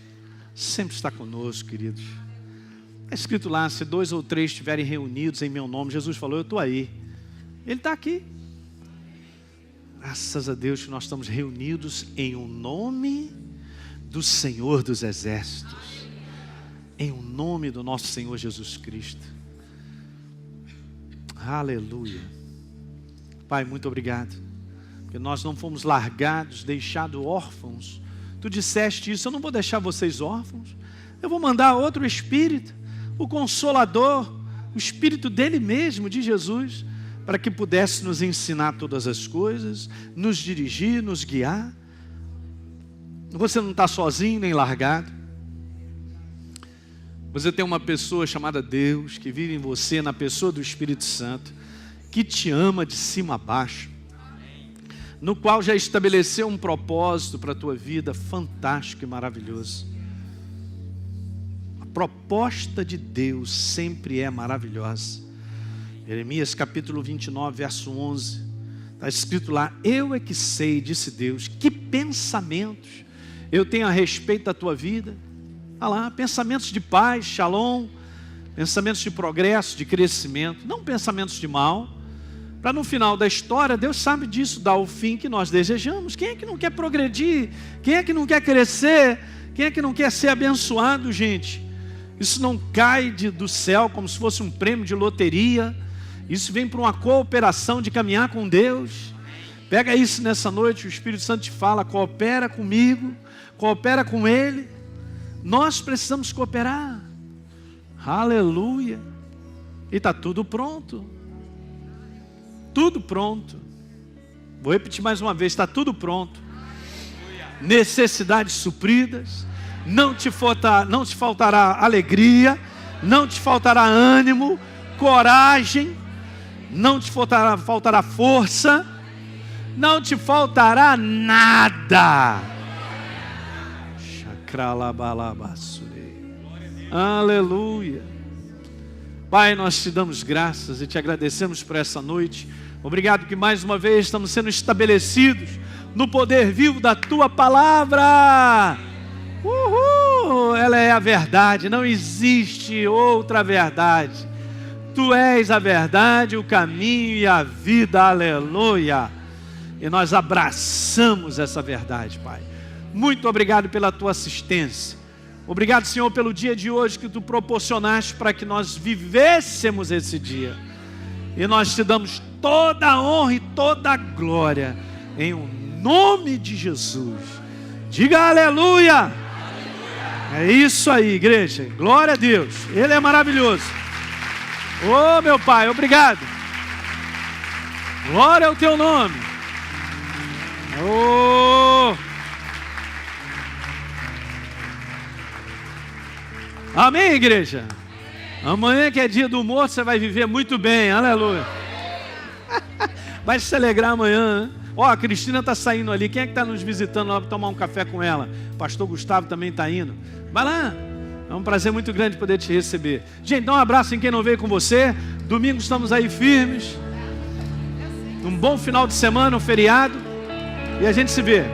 sempre está conosco, queridos. Está escrito lá, se 2 ou 3 estiverem reunidos em meu nome, Jesus falou, eu estou aí. Ele está aqui. Graças a Deus que nós estamos reunidos em o nome do Senhor dos Exércitos. Em o nome do nosso Senhor Jesus Cristo. Aleluia. Pai, muito obrigado, porque nós não fomos largados, deixados órfãos. Tu disseste isso, eu não vou deixar vocês órfãos. Eu vou mandar outro Espírito, o Consolador, o Espírito dele mesmo, de Jesus, para que pudesse nos ensinar todas as coisas, nos dirigir, nos guiar. Você não está sozinho nem largado. Você tem uma pessoa chamada Deus, que vive em você, na pessoa do Espírito Santo, que te ama de cima a baixo, no qual já estabeleceu um propósito para a tua vida fantástico e maravilhoso. A proposta de Deus sempre é maravilhosa. Jeremias capítulo 29, verso 11, está escrito lá: eu é que sei, disse Deus, que pensamentos eu tenho a respeito da tua vida. Olha lá, pensamentos de paz, shalom, pensamentos de progresso, de crescimento, não pensamentos de mal, para no final da história, Deus sabe disso, dar o fim que nós desejamos. Quem é que não quer progredir? Quem é que não quer crescer? Quem é que não quer ser abençoado, gente? Isso não cai do céu como se fosse um prêmio de loteria. Isso vem para uma cooperação de caminhar com Deus. Pega isso nessa noite, o Espírito Santo te fala: coopera comigo, coopera com Ele. Nós precisamos cooperar. Aleluia. E está tudo pronto. Tudo pronto. Vou repetir mais uma vez, está tudo pronto. Necessidades supridas. Não te faltará alegria. Não te faltará ânimo, coragem. Não te faltará força. Não te faltará nada. Aleluia. Pai, nós te damos graças e te agradecemos por essa noite. Obrigado que mais uma vez estamos sendo estabelecidos no poder vivo da tua palavra. Uhul! Ela é a verdade, não existe outra verdade. Tu és a verdade, o caminho e a vida. Aleluia. E nós abraçamos essa verdade, Pai. Muito obrigado pela tua assistência. Obrigado, Senhor, pelo dia de hoje que tu proporcionaste para que nós vivêssemos esse dia. E nós te damos toda a honra e toda a glória em o nome de Jesus. Diga aleluia. Aleluia. É isso aí, igreja. Glória a Deus. Ele é maravilhoso. Oh, meu Pai, obrigado. Glória ao teu nome. Oh. Amém, igreja? Amanhã que é dia do morto, você vai viver muito bem, aleluia. Vai se alegrar amanhã, hein? Ó, a Cristina está saindo ali. Quem é que está nos visitando lá para tomar um café com ela? O pastor Gustavo também está indo. Vai lá, é um prazer muito grande poder te receber. Gente, dá um abraço em quem não veio com você. Domingo estamos aí firmes. Um bom final de semana, um feriado. E a gente se vê.